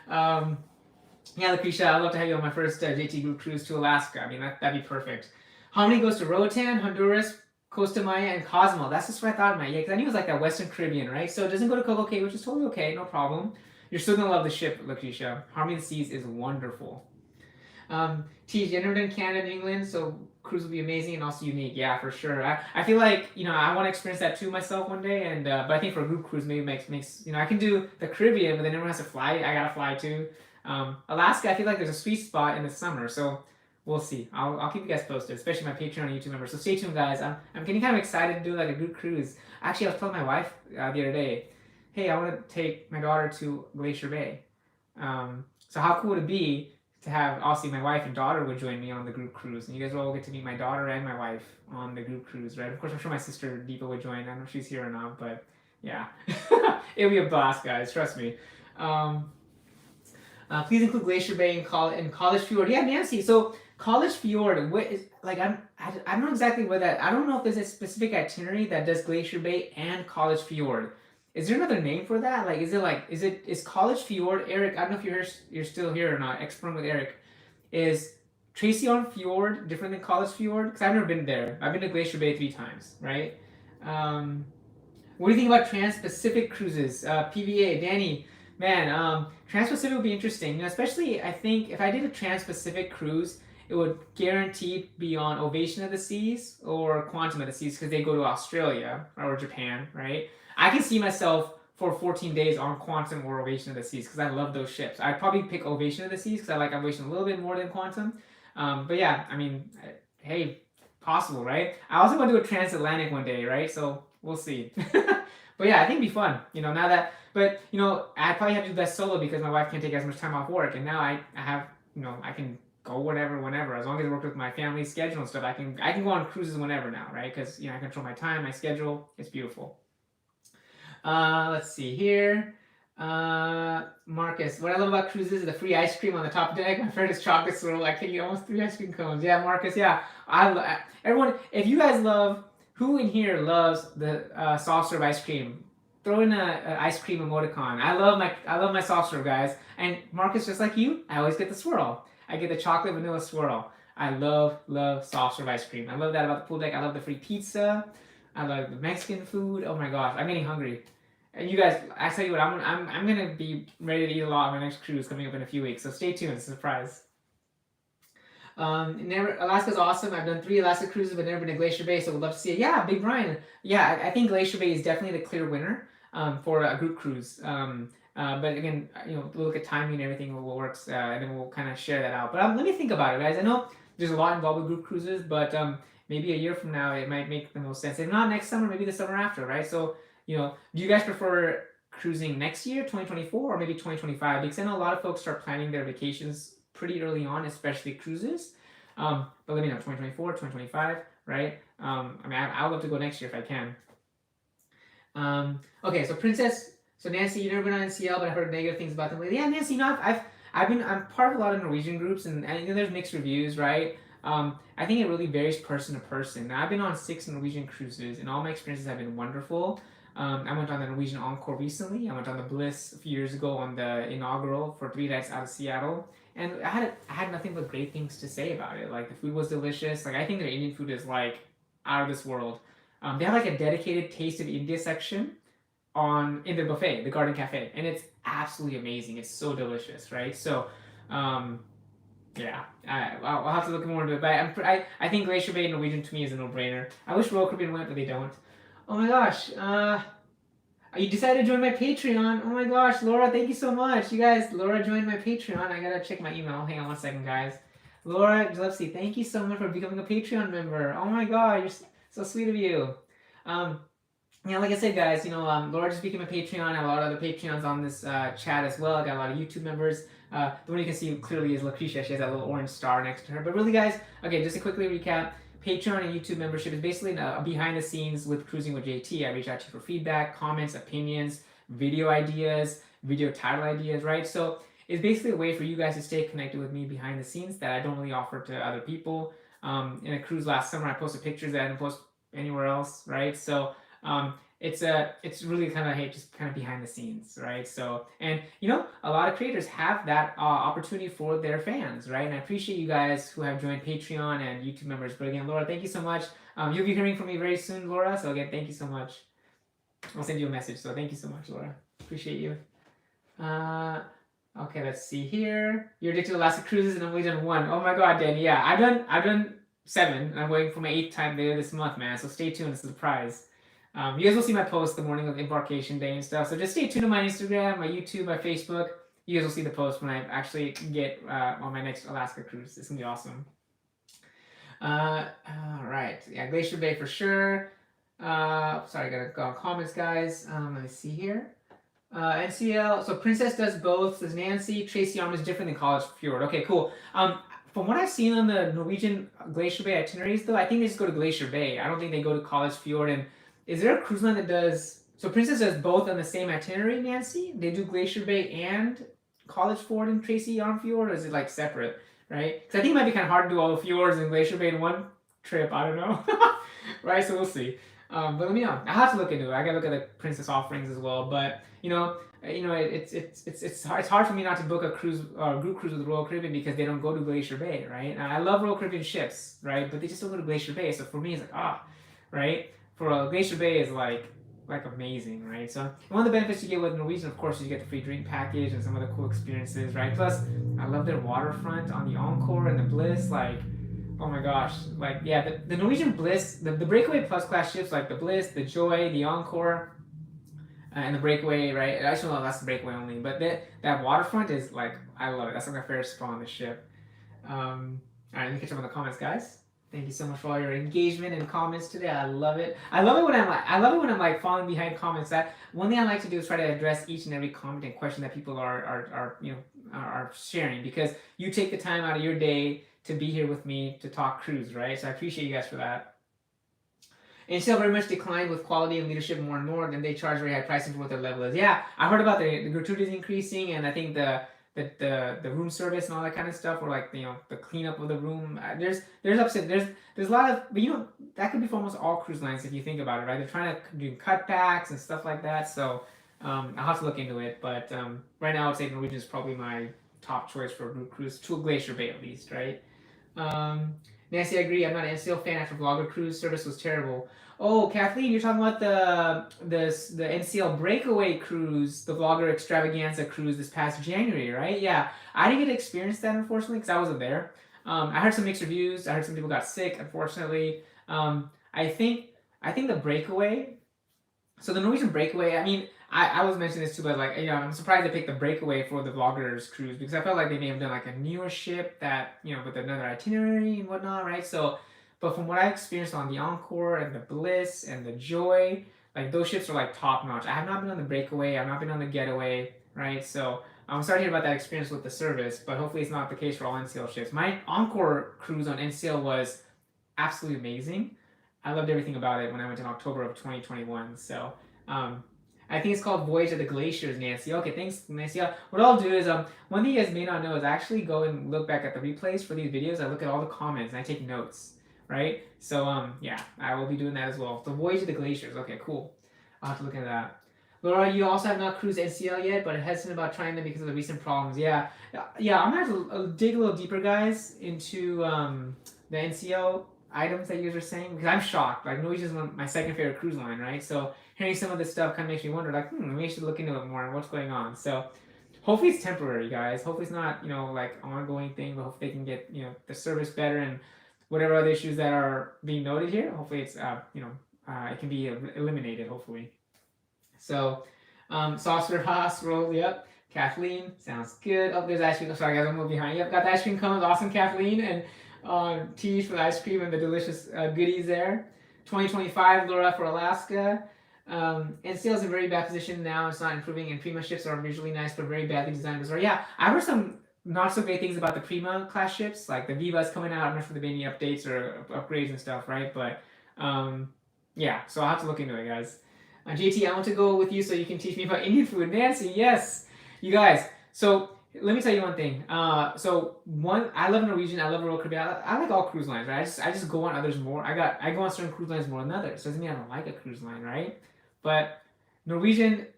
Yeah, Lucretia, I'd love to have you on my first JT group cruise to Alaska. I mean, that'd be perfect. Harmony goes to Roatan, Honduras, Costa Maya, and Cozumel. That's just what I thought, man. Yeah, because I knew it was like that Western Caribbean, right? So it doesn't go to Coco Cay, which is totally okay, no problem. You're still gonna love the ship, Lucretia. Harmony of the Seas is wonderful. TJ, never done Canada and England, so cruise will be amazing and also unique. Yeah, for sure. I feel like I want to experience that too myself one day, and but I think for a group cruise maybe makes I can do the Caribbean, but then everyone has to fly. I gotta fly too. Alaska, I feel like there's a sweet spot in the summer, so we'll see. I'll keep you guys posted, especially my Patreon and YouTube members. So stay tuned, guys. I'm getting kind of excited to do like a group cruise. Actually, I was telling my wife the other day, hey, I want to take my daughter to Glacier Bay. So how cool would it be to have, obviously, my wife and daughter would join me on the group cruise, and you guys will all get to meet my daughter and my wife on the group cruise, right? Of course, I'm sure my sister Deepa would join. I don't know if she's here or not, but yeah, it'll be a blast, guys. Trust me. Please include Glacier Bay and College Fjord. Yeah, Nancy. So College Fjord, what is like? I don't know exactly what that. I don't know if there's a specific itinerary that does Glacier Bay and College Fjord. Is there another name for that? Like, is College Fjord, Eric? I don't know if you're still here or not. Exploring with Eric. Is Tracy on Fjord different than College Fjord? Because I've never been there. I've been to Glacier Bay 3 times, right? What do you think about Trans-Pacific cruises? PVA, Danny, man, Trans-Pacific would be interesting. Especially, I think if I did a Trans-Pacific cruise, it would guaranteed be on Ovation of the Seas or Quantum of the Seas because they go to Australia or Japan, right? I can see myself for 14 days on Quantum or Ovation of the Seas because I love those ships. I'd probably pick Ovation of the Seas because I like Ovation a little bit more than Quantum. But yeah, I mean, hey, possible, right? I also want to do a transatlantic one day, right? So we'll see. But yeah, I think it'd be fun. But I probably have to do that solo because my wife can't take as much time off work, and now I have, I can go whenever, as long as I work with my family schedule and stuff. I can go on cruises whenever now, right? Because I control my time, my schedule. It's beautiful. Let's see here. Marcus, what I love about cruises is the free ice cream on the top deck. My favorite is chocolate swirl. I can eat almost 3 ice cream cones. Yeah, Marcus. Yeah, everyone. If you guys who in here loves the soft serve ice cream? Throw in a ice cream emoticon. I love my soft serve, guys. And Marcus, just like you, I always get the swirl. I get the chocolate vanilla swirl. I love soft serve ice cream. I love that about the pool deck. I love the free pizza. I love the Mexican food. Oh my gosh, I'm getting hungry. And you guys, I tell you what, I'm gonna be ready to eat a lot on my next cruise coming up in a few weeks. So stay tuned. It's a surprise. Alaska's awesome. I've done 3 Alaska cruises, but never been to Glacier Bay, so would love to see it. Yeah, Big Brian. Yeah, I think Glacier Bay is definitely the clear winner for a group cruise. But again, we'll look at timing and everything, what works, and then we'll kind of share that out. But let me think about it, guys. I know there's a lot involved with group cruises, but maybe a year from now it might make the most sense. If not next summer, maybe the summer after, right? So, do you guys prefer cruising next year, 2024, or maybe 2025? Because I know a lot of folks start planning their vacations pretty early on, especially cruises. But let me know, 2024, 2025, right? I would love to go next year if I can. Okay, so Nancy, you've never been on NCL, but I've heard negative things about them lately. Yeah, Nancy, I'm part of a lot of Norwegian groups, and there's mixed reviews, right? I think it really varies person to person. Now, I've been on 6 Norwegian cruises, and all my experiences have been wonderful. I went on the Norwegian Encore recently. I went on the Bliss a few years ago on the inaugural for 3 nights out of Seattle, and I had nothing but great things to say about it. Like the food was delicious. Like I think their Indian food is like out of this world. They have like a dedicated Taste of India section in the buffet, the Garden Cafe, and it's absolutely amazing. It's so delicious, right? So, um, yeah, I'll have to look more into it. But I think Glacier Bay Norwegian to me is a no-brainer. I wish Royal Caribbean went, but they don't. Oh my gosh, you decided to join my Patreon. Oh my gosh, Laura, thank you so much. You guys, Laura joined my Patreon. I gotta check my email. Hang on 1 second, guys. Laura Gillespie, thank you so much for becoming a Patreon member. Oh my god, you're so sweet of you. Like I said, guys, Laura just became a Patreon. I have a lot of other Patreons on this chat as well. I got a lot of YouTube members. The one you can see clearly is Lucretia. She has that little orange star next to her. But really, guys, okay, just to quickly recap, Patreon and YouTube membership is basically a behind the scenes with Cruising with JT. I reach out to you for feedback, comments, opinions, video ideas, video title ideas, right? So it's basically a way for you guys to stay connected with me behind the scenes that I don't really offer to other people. In a cruise last summer, I posted pictures that I didn't post anywhere else, right? So it's really kind of just kind of behind the scenes, right? So, and a lot of creators have that opportunity for their fans, right? And I appreciate you guys who have joined Patreon and YouTube members. But again, Laura, thank you so much. You'll be hearing from me very soon, Laura. So again, thank you so much. I'll send you a message. So thank you so much, Laura. Appreciate you. Okay, let's see here. You're addicted to Alaska cruises and I've only done 1. Oh my God, Dan. Yeah, I've done 7. And I'm waiting for my 8th time later this month, man. So stay tuned. It's a surprise. You guys will see my post the morning of embarkation day and stuff. So just stay tuned to my Instagram, my YouTube, my Facebook. You guys will see the post when I actually get on my next Alaska cruise. It's gonna be awesome. All right, yeah, Glacier Bay for sure. Sorry, I gotta go on comments, guys. Let me see here. NCL. So Princess does both. Says Nancy. Tracy Arm is different than College Fjord. Okay, cool. From what I've seen on the Norwegian Glacier Bay itineraries, though, I think they just go to Glacier Bay. I don't think they go to College Fjord. And is there a cruise line that does? So Princess does both on the same itinerary, Nancy? They do Glacier Bay and College Fjord and Tracy Arm Fjord, or is it like separate, right? Because I think it might be kind of hard to do all the fjords and Glacier Bay in one trip. I don't know, right? So we'll see. But let me know. I have to look into it. I gotta look at the Princess offerings as well. But it's hard for me not to book a cruise group cruise with Royal Caribbean because they don't go to Glacier Bay, right? And I love Royal Caribbean ships, right? But they just don't go to Glacier Bay. So for me, it's like right? For Glacier Bay is like amazing, right? So one of the benefits you get with Norwegian, of course, is you get the free drink package and some of the cool experiences, right? Plus, I love their waterfront on the Encore and the Bliss, like. Oh my gosh, like, yeah, the Norwegian Bliss, the Breakaway Plus class ships, like the Bliss, the Joy, the Encore, and the Breakaway, right? Actually, no, that's the Breakaway only, but that waterfront is like, I love it. That's like my favorite spot on the ship. All right, let me catch up on the comments, guys. Thank you so much for all your engagement and comments today. I love it. I love it when I'm falling behind comments. That one thing I like to do is try to address each and every comment and question that people are sharing, because you take the time out of your day to be here with me to talk cruise, right? So I appreciate you guys for that. And still very much declined with quality and leadership more and more, and they charge very high pricing for what their level is. Yeah, I heard about the gratuities increasing, and I think the room service and all that kind of stuff, or like the cleanup of the room. There's upset. There's a lot of, but that could be for almost all cruise lines if you think about it, right? They're trying to do cutbacks and stuff like that. So I'll have to look into it. But right now, I would say Norwegian is probably my top choice for a group cruise to Glacier Bay at least, right? Nancy, I agree. I'm not an NCL fan after Vlogger cruise service was terrible. Oh, Kathleen, you're talking about the NCL Breakaway cruise, the Vlogger Extravaganza cruise this past January, right? Yeah, I didn't get to experience that unfortunately because I wasn't there. I heard some mixed reviews. I heard some people got sick, unfortunately. I think the Breakaway. So the Norwegian Breakaway. I mean, I was mentioning this too, but like I'm surprised they picked the Breakaway for the Vloggers cruise because I felt like they may have done like a newer ship that with another itinerary and whatnot, right? So, but from what I experienced on the Encore and the Bliss and the Joy, like those ships are like top notch. I have not been on the Breakaway. I've not been on the Getaway, right? So I'm sorry to hear about that experience with the service, but hopefully it's not the case for all NCL ships. My Encore cruise on NCL was absolutely amazing. I loved everything about it when I went in October of 2021. So. I think it's called Voyage of the Glaciers, Nancy. Okay, thanks, Nancy. What I'll do is, one thing you guys may not know is I actually go and look back at the replays for these videos. I look at all the comments and I take notes, right? So, yeah, I will be doing that as well. The Voyage of the Glaciers. Okay, cool. I'll have to look into that. Laura, you also have not cruised NCL yet, but hesitant about trying them because of the recent problems. Yeah, yeah. I'm gonna have to dig a little deeper, guys, into the NCL items that you guys are saying because I'm shocked. Like Norwegian is my second favorite cruise line, right? So hearing some of this stuff kind of makes me wonder, like, maybe I should look into it more and what's going on. So hopefully it's temporary, guys. Hopefully it's not, like ongoing thing, but hopefully they can get, the service better and whatever other issues that are being noted here. Hopefully it's, it can be eliminated. Hopefully. So, Saucer Haas roll. Yep. Kathleen sounds good. Oh, there's ice cream. Sorry, guys, I'm a little behind. Yep, got the ice cream cones. Awesome, Kathleen, and teas for the ice cream and the delicious goodies there. 2025 Laura for Alaska. NCL is in a very bad position now. It's not improving, and Prima ships are visually nice but very badly designed. Bizarre. Yeah, I heard some not so great things about the Prima class ships. Like the Viva's coming out. I'm not sure if there been any updates or upgrades and stuff, right? But yeah, so I'll have to look into it, guys. JT, I want to go with you so you can teach me about Indian food. Nancy, yes, you guys. So let me tell you one thing. I love Norwegian. I love Royal Caribbean. I like all cruise lines, right? I just go on others more. I go on certain cruise lines more than others. Doesn't mean I don't like a cruise line, right? But Norwegian,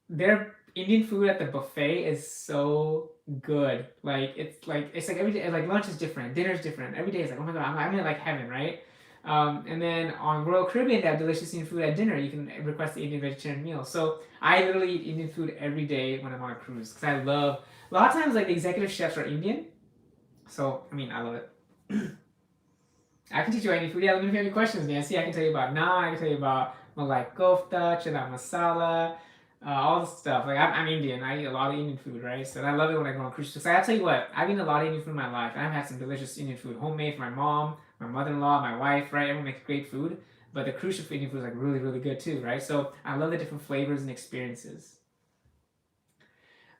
their Indian food at the buffet is so good. It's like every day. Like lunch is different, dinner is different. Every day is like, oh my god, I'm in like heaven, right? And then on Royal Caribbean, they have delicious Indian food at dinner. You can request the Indian vegetarian meal. So I literally eat Indian food every day when I'm on a cruise because I love. A lot of times, like the executive chefs are Indian, so I mean, I love it. I can teach you Indian food. Yeah, let me know if you have any questions, Nancy. I can tell you about naan. I can tell you about malai kofta, chana masala, all this stuff. Like I'm Indian. I eat a lot of Indian food, right? So I love it when I go on cruise ships. I'll tell you what, I've eaten a lot of Indian food in my life. I've had some delicious Indian food, homemade for my mom, my mother-in-law, my wife, right? Everyone makes great food. But the cruise ship Indian food is like really, really good too, right? So I love the different flavors and experiences.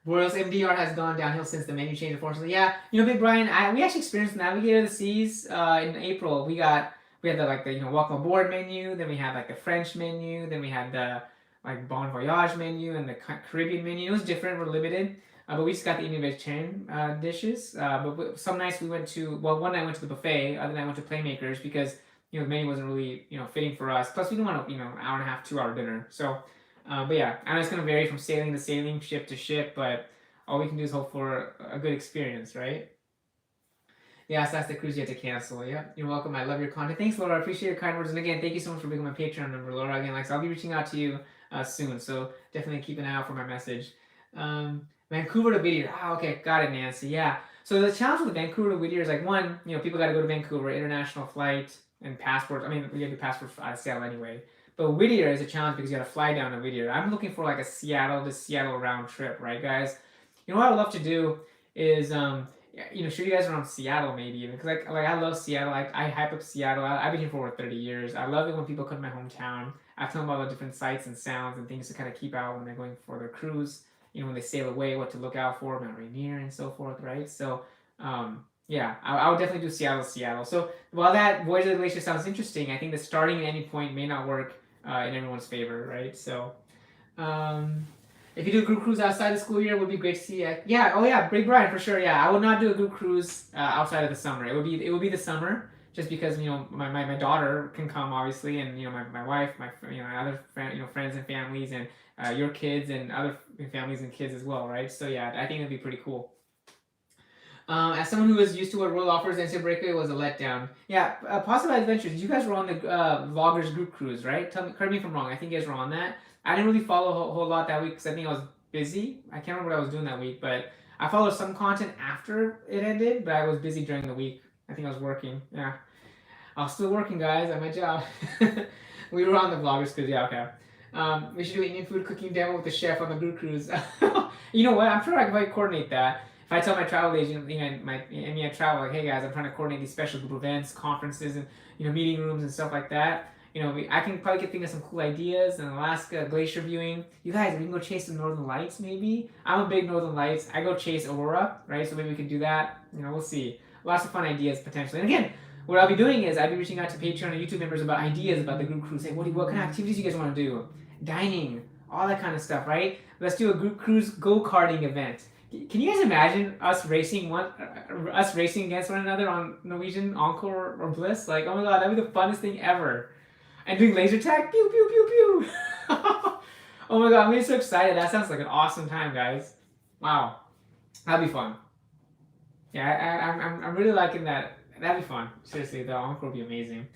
Royals MDR has gone downhill since the menu change, unfortunately. Yeah, Big Brian, we actually experienced Navigator of the Seas in April. We had the welcome aboard menu, then we had like the French menu, then we had the like Bon Voyage menu and the Caribbean menu. It was different, we're limited. But we just got the Indian vegetarian dishes. But some nights we went to, one night I went to the buffet, other night I went to Playmakers because the menu wasn't really fitting for us. Plus we didn't want an hour and a half, 2 hour dinner. So, but yeah, I know it's gonna vary from sailing to sailing, ship to ship, but all we can do is hope for a good experience, right? Yes, that's the cruise you have to cancel. Yeah, you're welcome. I love your content. Thanks, Laura. I appreciate your kind words. And again, thank you so much for being my Patreon member, Laura. Again, so I'll be reaching out to you soon. So definitely keep an eye out for my message. Vancouver to Whittier. Okay, got it, Nancy. Yeah. So the challenge with Vancouver to Whittier is like one, people got to go to Vancouver, international flight and passports. I mean, we have the passports out of sale anyway. But Whittier is a challenge because you got to fly down to Whittier. I'm looking for like a Seattle to Seattle round trip, right, guys? What I would love to do is, show you guys around Seattle maybe even because I love Seattle. I hype up Seattle. I've been here for over 30 years. I love it when people come to my hometown. I tell them about the different sights and sounds and things to kind of keep out when they're going for their cruise. When they sail away, what to look out for, Mount Rainier and so forth, right? So, yeah, I would definitely do Seattle. So while that Voyage of the Glacier sounds interesting, I think that starting at any point may not work in everyone's favor, right? So, if you do a group cruise outside the school year, it would be great to see. Big Brian for sure. Yeah, I would not do a group cruise outside of the summer. It would be the summer, just because my daughter can come obviously, and my wife, my other friends and families, and your kids and other families and kids as well, right? So yeah, I think it'd be pretty cool. As someone who was used to what Royal offers, NCL Breakaway was a letdown. Yeah, Possible Adventures. You guys were on the Vloggers group cruise, right? Correct me if I'm wrong. I think you guys were on that. I didn't really follow a whole lot that week because I think I was busy. I can't remember what I was doing that week, but I followed some content after it ended, but I was busy during the week. I think I was working. Yeah, I was still working, guys, at my job. We were on the Vloggers cruise. Yeah, okay. We should do an Indian food cooking demo with the chef on the group cruise. You know what? I'm sure I can coordinate that. If I tell my travel agent, I travel, like, hey guys, I'm trying to coordinate these special group events, conferences, and meeting rooms and stuff like that. I can probably think of some cool ideas. And Alaska glacier viewing. You guys, we can go chase the Northern Lights maybe. I'm a big Northern Lights. I go chase Aurora, right? So maybe we could do that. We'll see. Lots of fun ideas potentially. And again, what I'll be doing is I'll be reaching out to Patreon and YouTube members about ideas about the group cruise. Hey, what kind of activities you guys want to do? Dining, all that kind of stuff, right? Let's do a group cruise go-karting event. Can you guys imagine us racing against one another on Norwegian Encore or Bliss? Like, oh my god, that'd be the funnest thing ever. And doing laser tag, pew pew pew pew. Oh my god, I'm getting so excited. That sounds like an awesome time, guys. Wow, that'd be fun. Yeah, I'm really liking that. That'd be fun. Seriously, the encore would be amazing.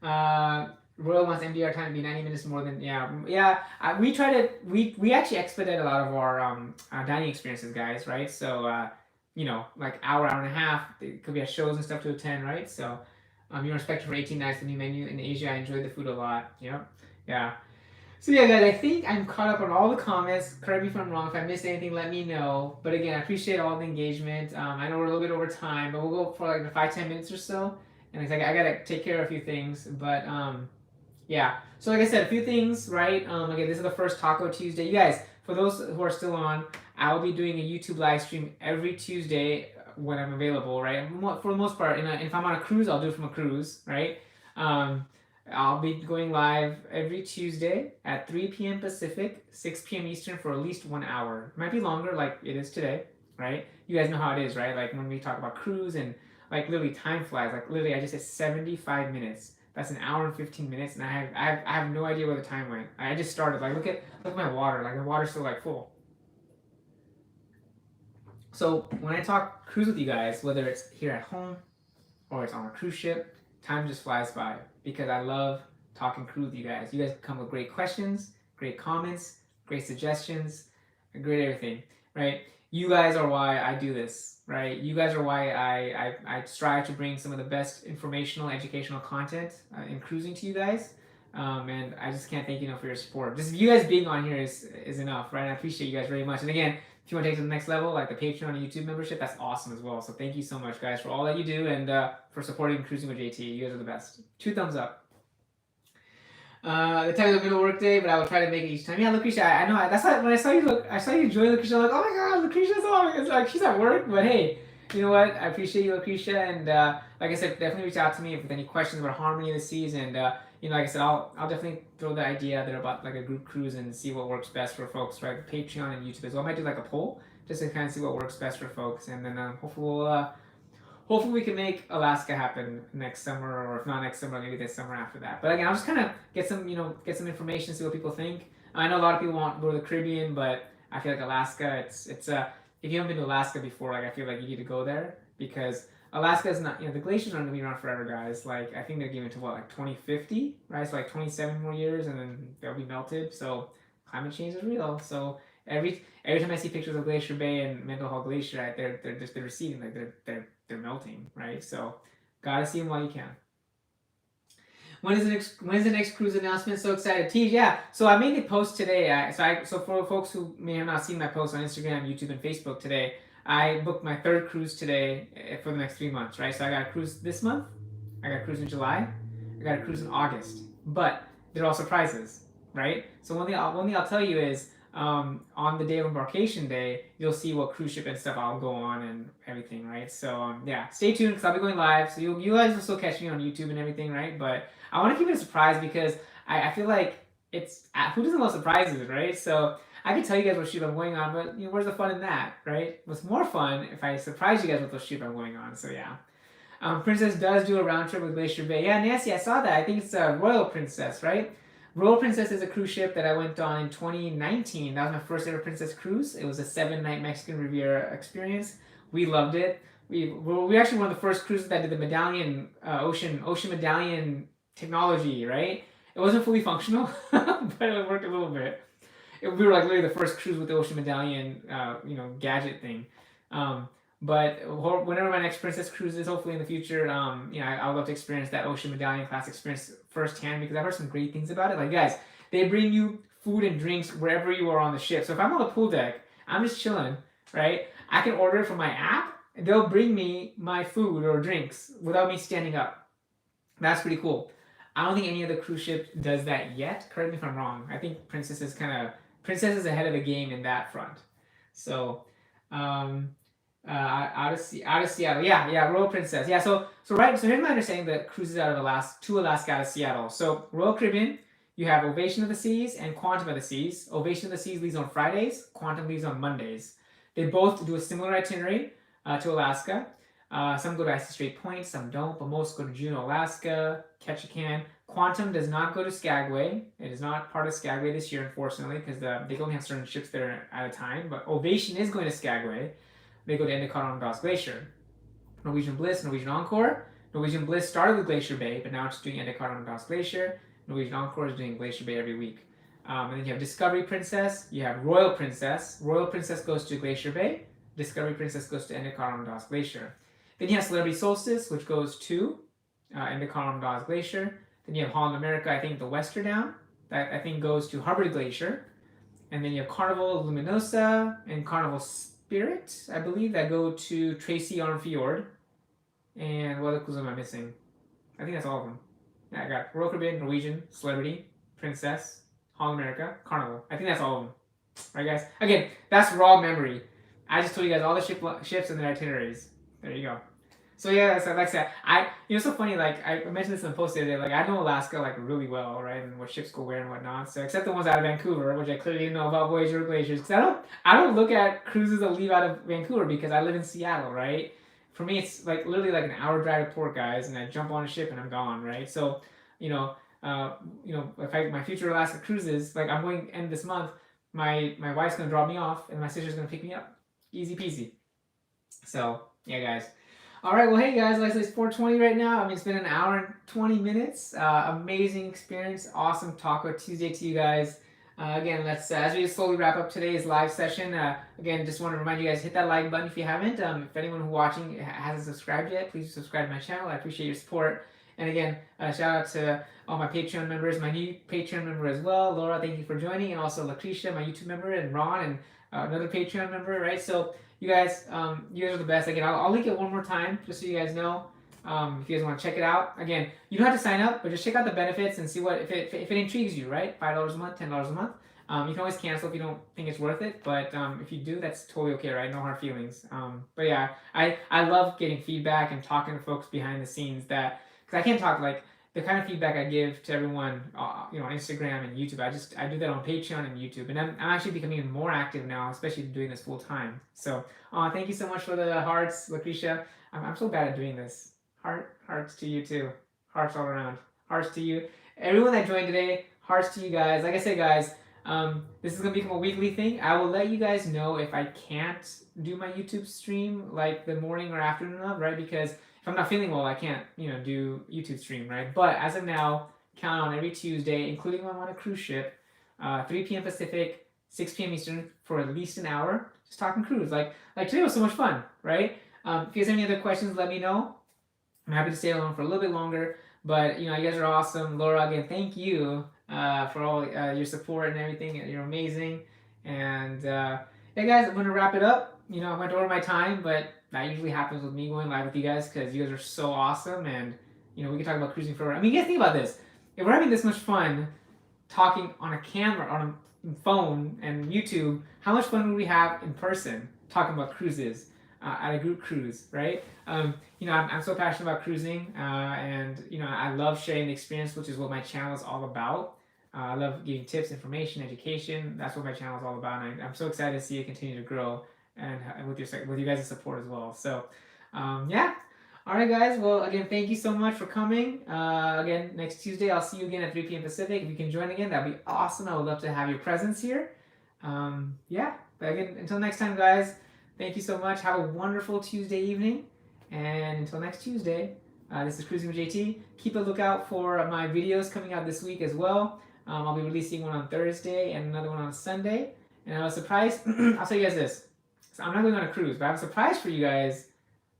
Uh, Royal wants MDR time to be 90 minutes more than yeah. We try to we actually expedite a lot of our dining experiences, guys. Right? So like hour and a half. It could be at shows and stuff to attend, right? So you're expected for 18 nights the new menu in Asia. I enjoyed the food a lot. Yep. Yeah. So yeah, guys, I think I'm caught up on all the comments. Correct me if I'm wrong. If I missed anything, let me know. But again, I appreciate all the engagement. I know we're a little bit over time, but we'll go for like the 5-10 minutes or so. And it's like I gotta take care of a few things, but yeah. So like I said, a few things, right? Again, this is the first Talko Tuesday. You guys, for those who are still on, I will be doing a YouTube live stream every Tuesday when I'm available, right? For the most part, if I'm on a cruise, I'll do it from a cruise, right? Um, I'll be going live every Tuesday at 3 p.m. Pacific, 6 p.m. Eastern for at least 1 hour. It might be longer, like it is today, right? You guys know how it is, right? Like when we talk about cruise and like literally time flies. Like literally, I just said 75 minutes. That's an hour and 15 minutes, and I have no idea where the time went. I just started. Like look at my water. Like the water's still like full. So when I talk cruise with you guys, whether it's here at home or it's on a cruise ship, time just flies by because I love talking cruise with you guys. You guys come with great questions, great comments, great suggestions, great everything, right? You guys are why I do this, right? You guys are why I strive to bring some of the best informational, educational content in cruising to you guys. And I just can't thank you enough for your support. Just you guys being on here is enough, right? I appreciate you guys very much. And again, if you want to take it to the next level, like the Patreon and YouTube membership, that's awesome as well. So thank you so much, guys, for all that you do and for supporting Cruising with JT. You guys are the best. 2 thumbs up. The time of the middle work day, but I will try to make it each time. Yeah, Lucretia, I know. That's why when I saw you join Lucretia, I'm like, oh my god, Lucretia's on. It's like she's at work, but hey, you know what? I appreciate you, Lucretia, and like I said, definitely reach out to me with any questions about Harmony of the Seas, and like I said, I'll definitely throw the idea there about like a group cruise and see what works best for folks, right? Patreon and YouTube as well. I might do like a poll just to kind of see what works best for folks, and then hopefully we can make Alaska happen next summer, or if not next summer, maybe this summer after that. But again, I'll just kind of get some information, see what people think. I know a lot of people want to go to the Caribbean, but I feel like Alaska, it's if you haven't been to Alaska before, like I feel like you need to go there because Alaska is not, the glaciers aren't gonna be around forever, guys. Like I think they're giving to what, like 2050, right? So like 27 more years, and then they'll be melted. So climate change is real. So every time I see pictures of Glacier Bay and Mendenhall Hall Glacier, right, they're receding, like they're melting, right? So gotta see them while you can. When's the next cruise announcement? So excited, Tej. Yeah. So I made a post today. So for folks who may have not seen my post on Instagram, YouTube, and Facebook today, I booked my 3rd cruise today for the next 3 months, right? So I got a cruise this month, I got a cruise in July, I got a cruise in August. But they're all surprises, right? So one thing I'll tell you is on the day of embarkation day, you'll see what cruise ship and stuff I'll go on and everything, right? So yeah, stay tuned because I'll be going live. So you guys will still catch me on YouTube and everything, right? But I want to keep it a surprise because I feel like it's who doesn't love surprises, right? So I can tell you guys what ship I'm going on, but where's the fun in that, right? What's more fun if I surprise you guys with what ship I'm going on. So yeah. Princess does do a round trip with Glacier Bay. Yeah, Nancy, I saw that. I think it's a Royal Princess, right? Royal Princess is a cruise ship that I went on in 2019. That was my first ever Princess cruise. It was a 7-night Mexican Riviera experience. We loved it. We actually one of the first cruises that did the medallion, ocean medallion technology, right? It wasn't fully functional, but it worked a little bit. We were like literally the first cruise with the ocean medallion, gadget thing. But whenever my next Princess cruise is, hopefully in the future, I would love to experience that ocean medallion class experience firsthand because I've heard some great things about it. Like guys, they bring you food and drinks wherever you are on the ship. So if I'm on the pool deck, I'm just chilling, right? I can order it from my app, and they'll bring me my food or drinks without me standing up. That's pretty cool. I don't think any other cruise ship does that yet. Correct me if I'm wrong. I think Princess is ahead of the game in that front. So. Out of Seattle. Yeah, Royal Princess. Yeah, so here's my understanding that cruises out of Alaska out of Seattle. So Royal Caribbean, you have Ovation of the Seas and Quantum of the Seas. Ovation of the Seas leaves on Fridays, Quantum leaves on Mondays. They both do a similar itinerary to Alaska. Some go to Icy Strait Point, some don't, but most go to Juneau, Alaska, Ketchikan. Quantum does not go to Skagway. It is not part of Skagway this year, unfortunately, because they only have certain ships there at a time. But Ovation is going to Skagway. They go to Endicott on Goss Glacier. Norwegian Bliss, Norwegian Encore. Norwegian Bliss started with Glacier Bay, but now it's doing Endicott on Goss Glacier. Norwegian Encore is doing Glacier Bay every week. And then you have Discovery Princess. You have Royal Princess. Royal Princess goes to Glacier Bay. Discovery Princess goes to Endicott on Goss Glacier. Then you have Celebrity Solstice, which goes to Endicott on Goss Glacier. Then you have Holland America, I think the Westerdown, that I think goes to Hubbard Glacier. And then you have Carnival Luminosa and Carnival Spirit, I believe, that go to Tracy Arm Fjord. And what other clues am I missing? I think that's all of them. Yeah, I got Royal Caribbean, Norwegian, Celebrity, Princess, Holland America, Carnival. I think that's all of them. All right, guys? Again, that's raw memory. I just told you guys all the ships and their itineraries. There you go. So yeah, so like I said, it's so funny, like I mentioned this in the post the other day, like I know Alaska like really well, right, and what ships go where and whatnot. So except the ones out of Vancouver, which I clearly didn't know about Voyager Glaciers, because I don't look at cruises that leave out of Vancouver because I live in Seattle, right? For me, it's like literally like an hour drive to port, guys, and I jump on a ship and I'm gone, right? So, if my future Alaska cruises, like I'm going end this month, my wife's gonna drop me off and my sister's gonna pick me up, easy peasy. So yeah, guys. All right, well, hey guys, like I said, it's 4:20 right now. I mean, it's been an hour and 20 minutes. Amazing experience, awesome Talko Tuesday to you guys. Again, let's as we slowly wrap up today's live session. Again, just want to remind you guys, hit that like button if you haven't. If anyone who's watching hasn't subscribed yet, please subscribe to my channel. I appreciate your support. And again, shout out to all my Patreon members, my new Patreon member as well, Laura. Thank you for joining, and also Lucretia, my YouTube member, and Ron, and another Patreon member. Right, so. You guys are the best. Again, I'll link it one more time just so you guys know. If you guys want to check it out. Again, you don't have to sign up, but just check out the benefits and see what if it intrigues you, right? $5 a month, $10 a month. You can always cancel if you don't think it's worth it, but if you do, that's totally okay, right? No hard feelings. But yeah, I love getting feedback and talking to folks behind the scenes because I can't talk like the kind of feedback I give to everyone, on Instagram and YouTube. I do that on Patreon and YouTube, and I'm actually becoming more active now, especially doing this full time. So, thank you so much for the hearts, Lucretia. I'm so bad at doing this. Hearts to you too. Hearts all around. Hearts to you. Everyone that joined today, hearts to you guys. Like I said, guys, this is gonna become a weekly thing. I will let you guys know if I can't do my YouTube stream like the morning or afternoon of, right? Because if I'm not feeling well, I can't, do YouTube stream, right? But as of now, count on every Tuesday, including when I'm on a cruise ship, 3 p.m. Pacific, 6 p.m. Eastern, for at least an hour, just talking cruise. Like today was so much fun, right? If you guys have any other questions, let me know. I'm happy to stay alone for a little bit longer. But, you guys are awesome. Laura, again, thank you for all your support and everything. You're amazing. And, yeah, guys, I'm going to wrap it up. I went over my time, but that usually happens with me going live with you guys because you guys are so awesome, and we can talk about cruising forever. I mean, you guys think about this. If we're having this much fun talking on a camera, on a phone, and YouTube, how much fun would we have in person talking about cruises at a group cruise, right? I'm so passionate about cruising, and I love sharing the experience, which is what my channel is all about. I love giving tips, information, education. That's what my channel is all about, and I'm so excited to see it continue to grow. And with you guys' support as well. So, yeah. All right, guys. Well, again, thank you so much for coming. Again, next Tuesday, I'll see you again at 3 p.m. Pacific. If you can join again, that'd be awesome. I would love to have your presence here. Yeah. But again, until next time, guys, thank you so much. Have a wonderful Tuesday evening. And until next Tuesday, this is Cruising with JT. Keep a lookout for my videos coming out this week as well. I'll be releasing one on Thursday and another one on Sunday. And I have a surprise. I'll tell you guys this. So I'm not going on a cruise, but I have a surprise for you guys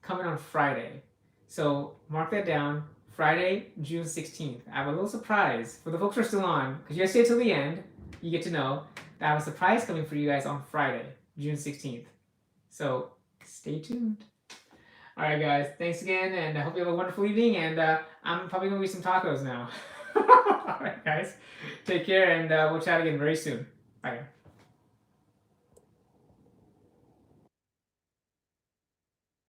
coming on Friday. So mark that down. Friday, June 16th. I have a little surprise for the folks who are still on, because you guys stay till the end. You get to know that I have a surprise coming for you guys on Friday, June 16th. So stay tuned. All right, guys. Thanks again, and I hope you have a wonderful evening. And I'm probably going to eat some tacos now. All right, guys. Take care, and we'll chat again very soon. Bye.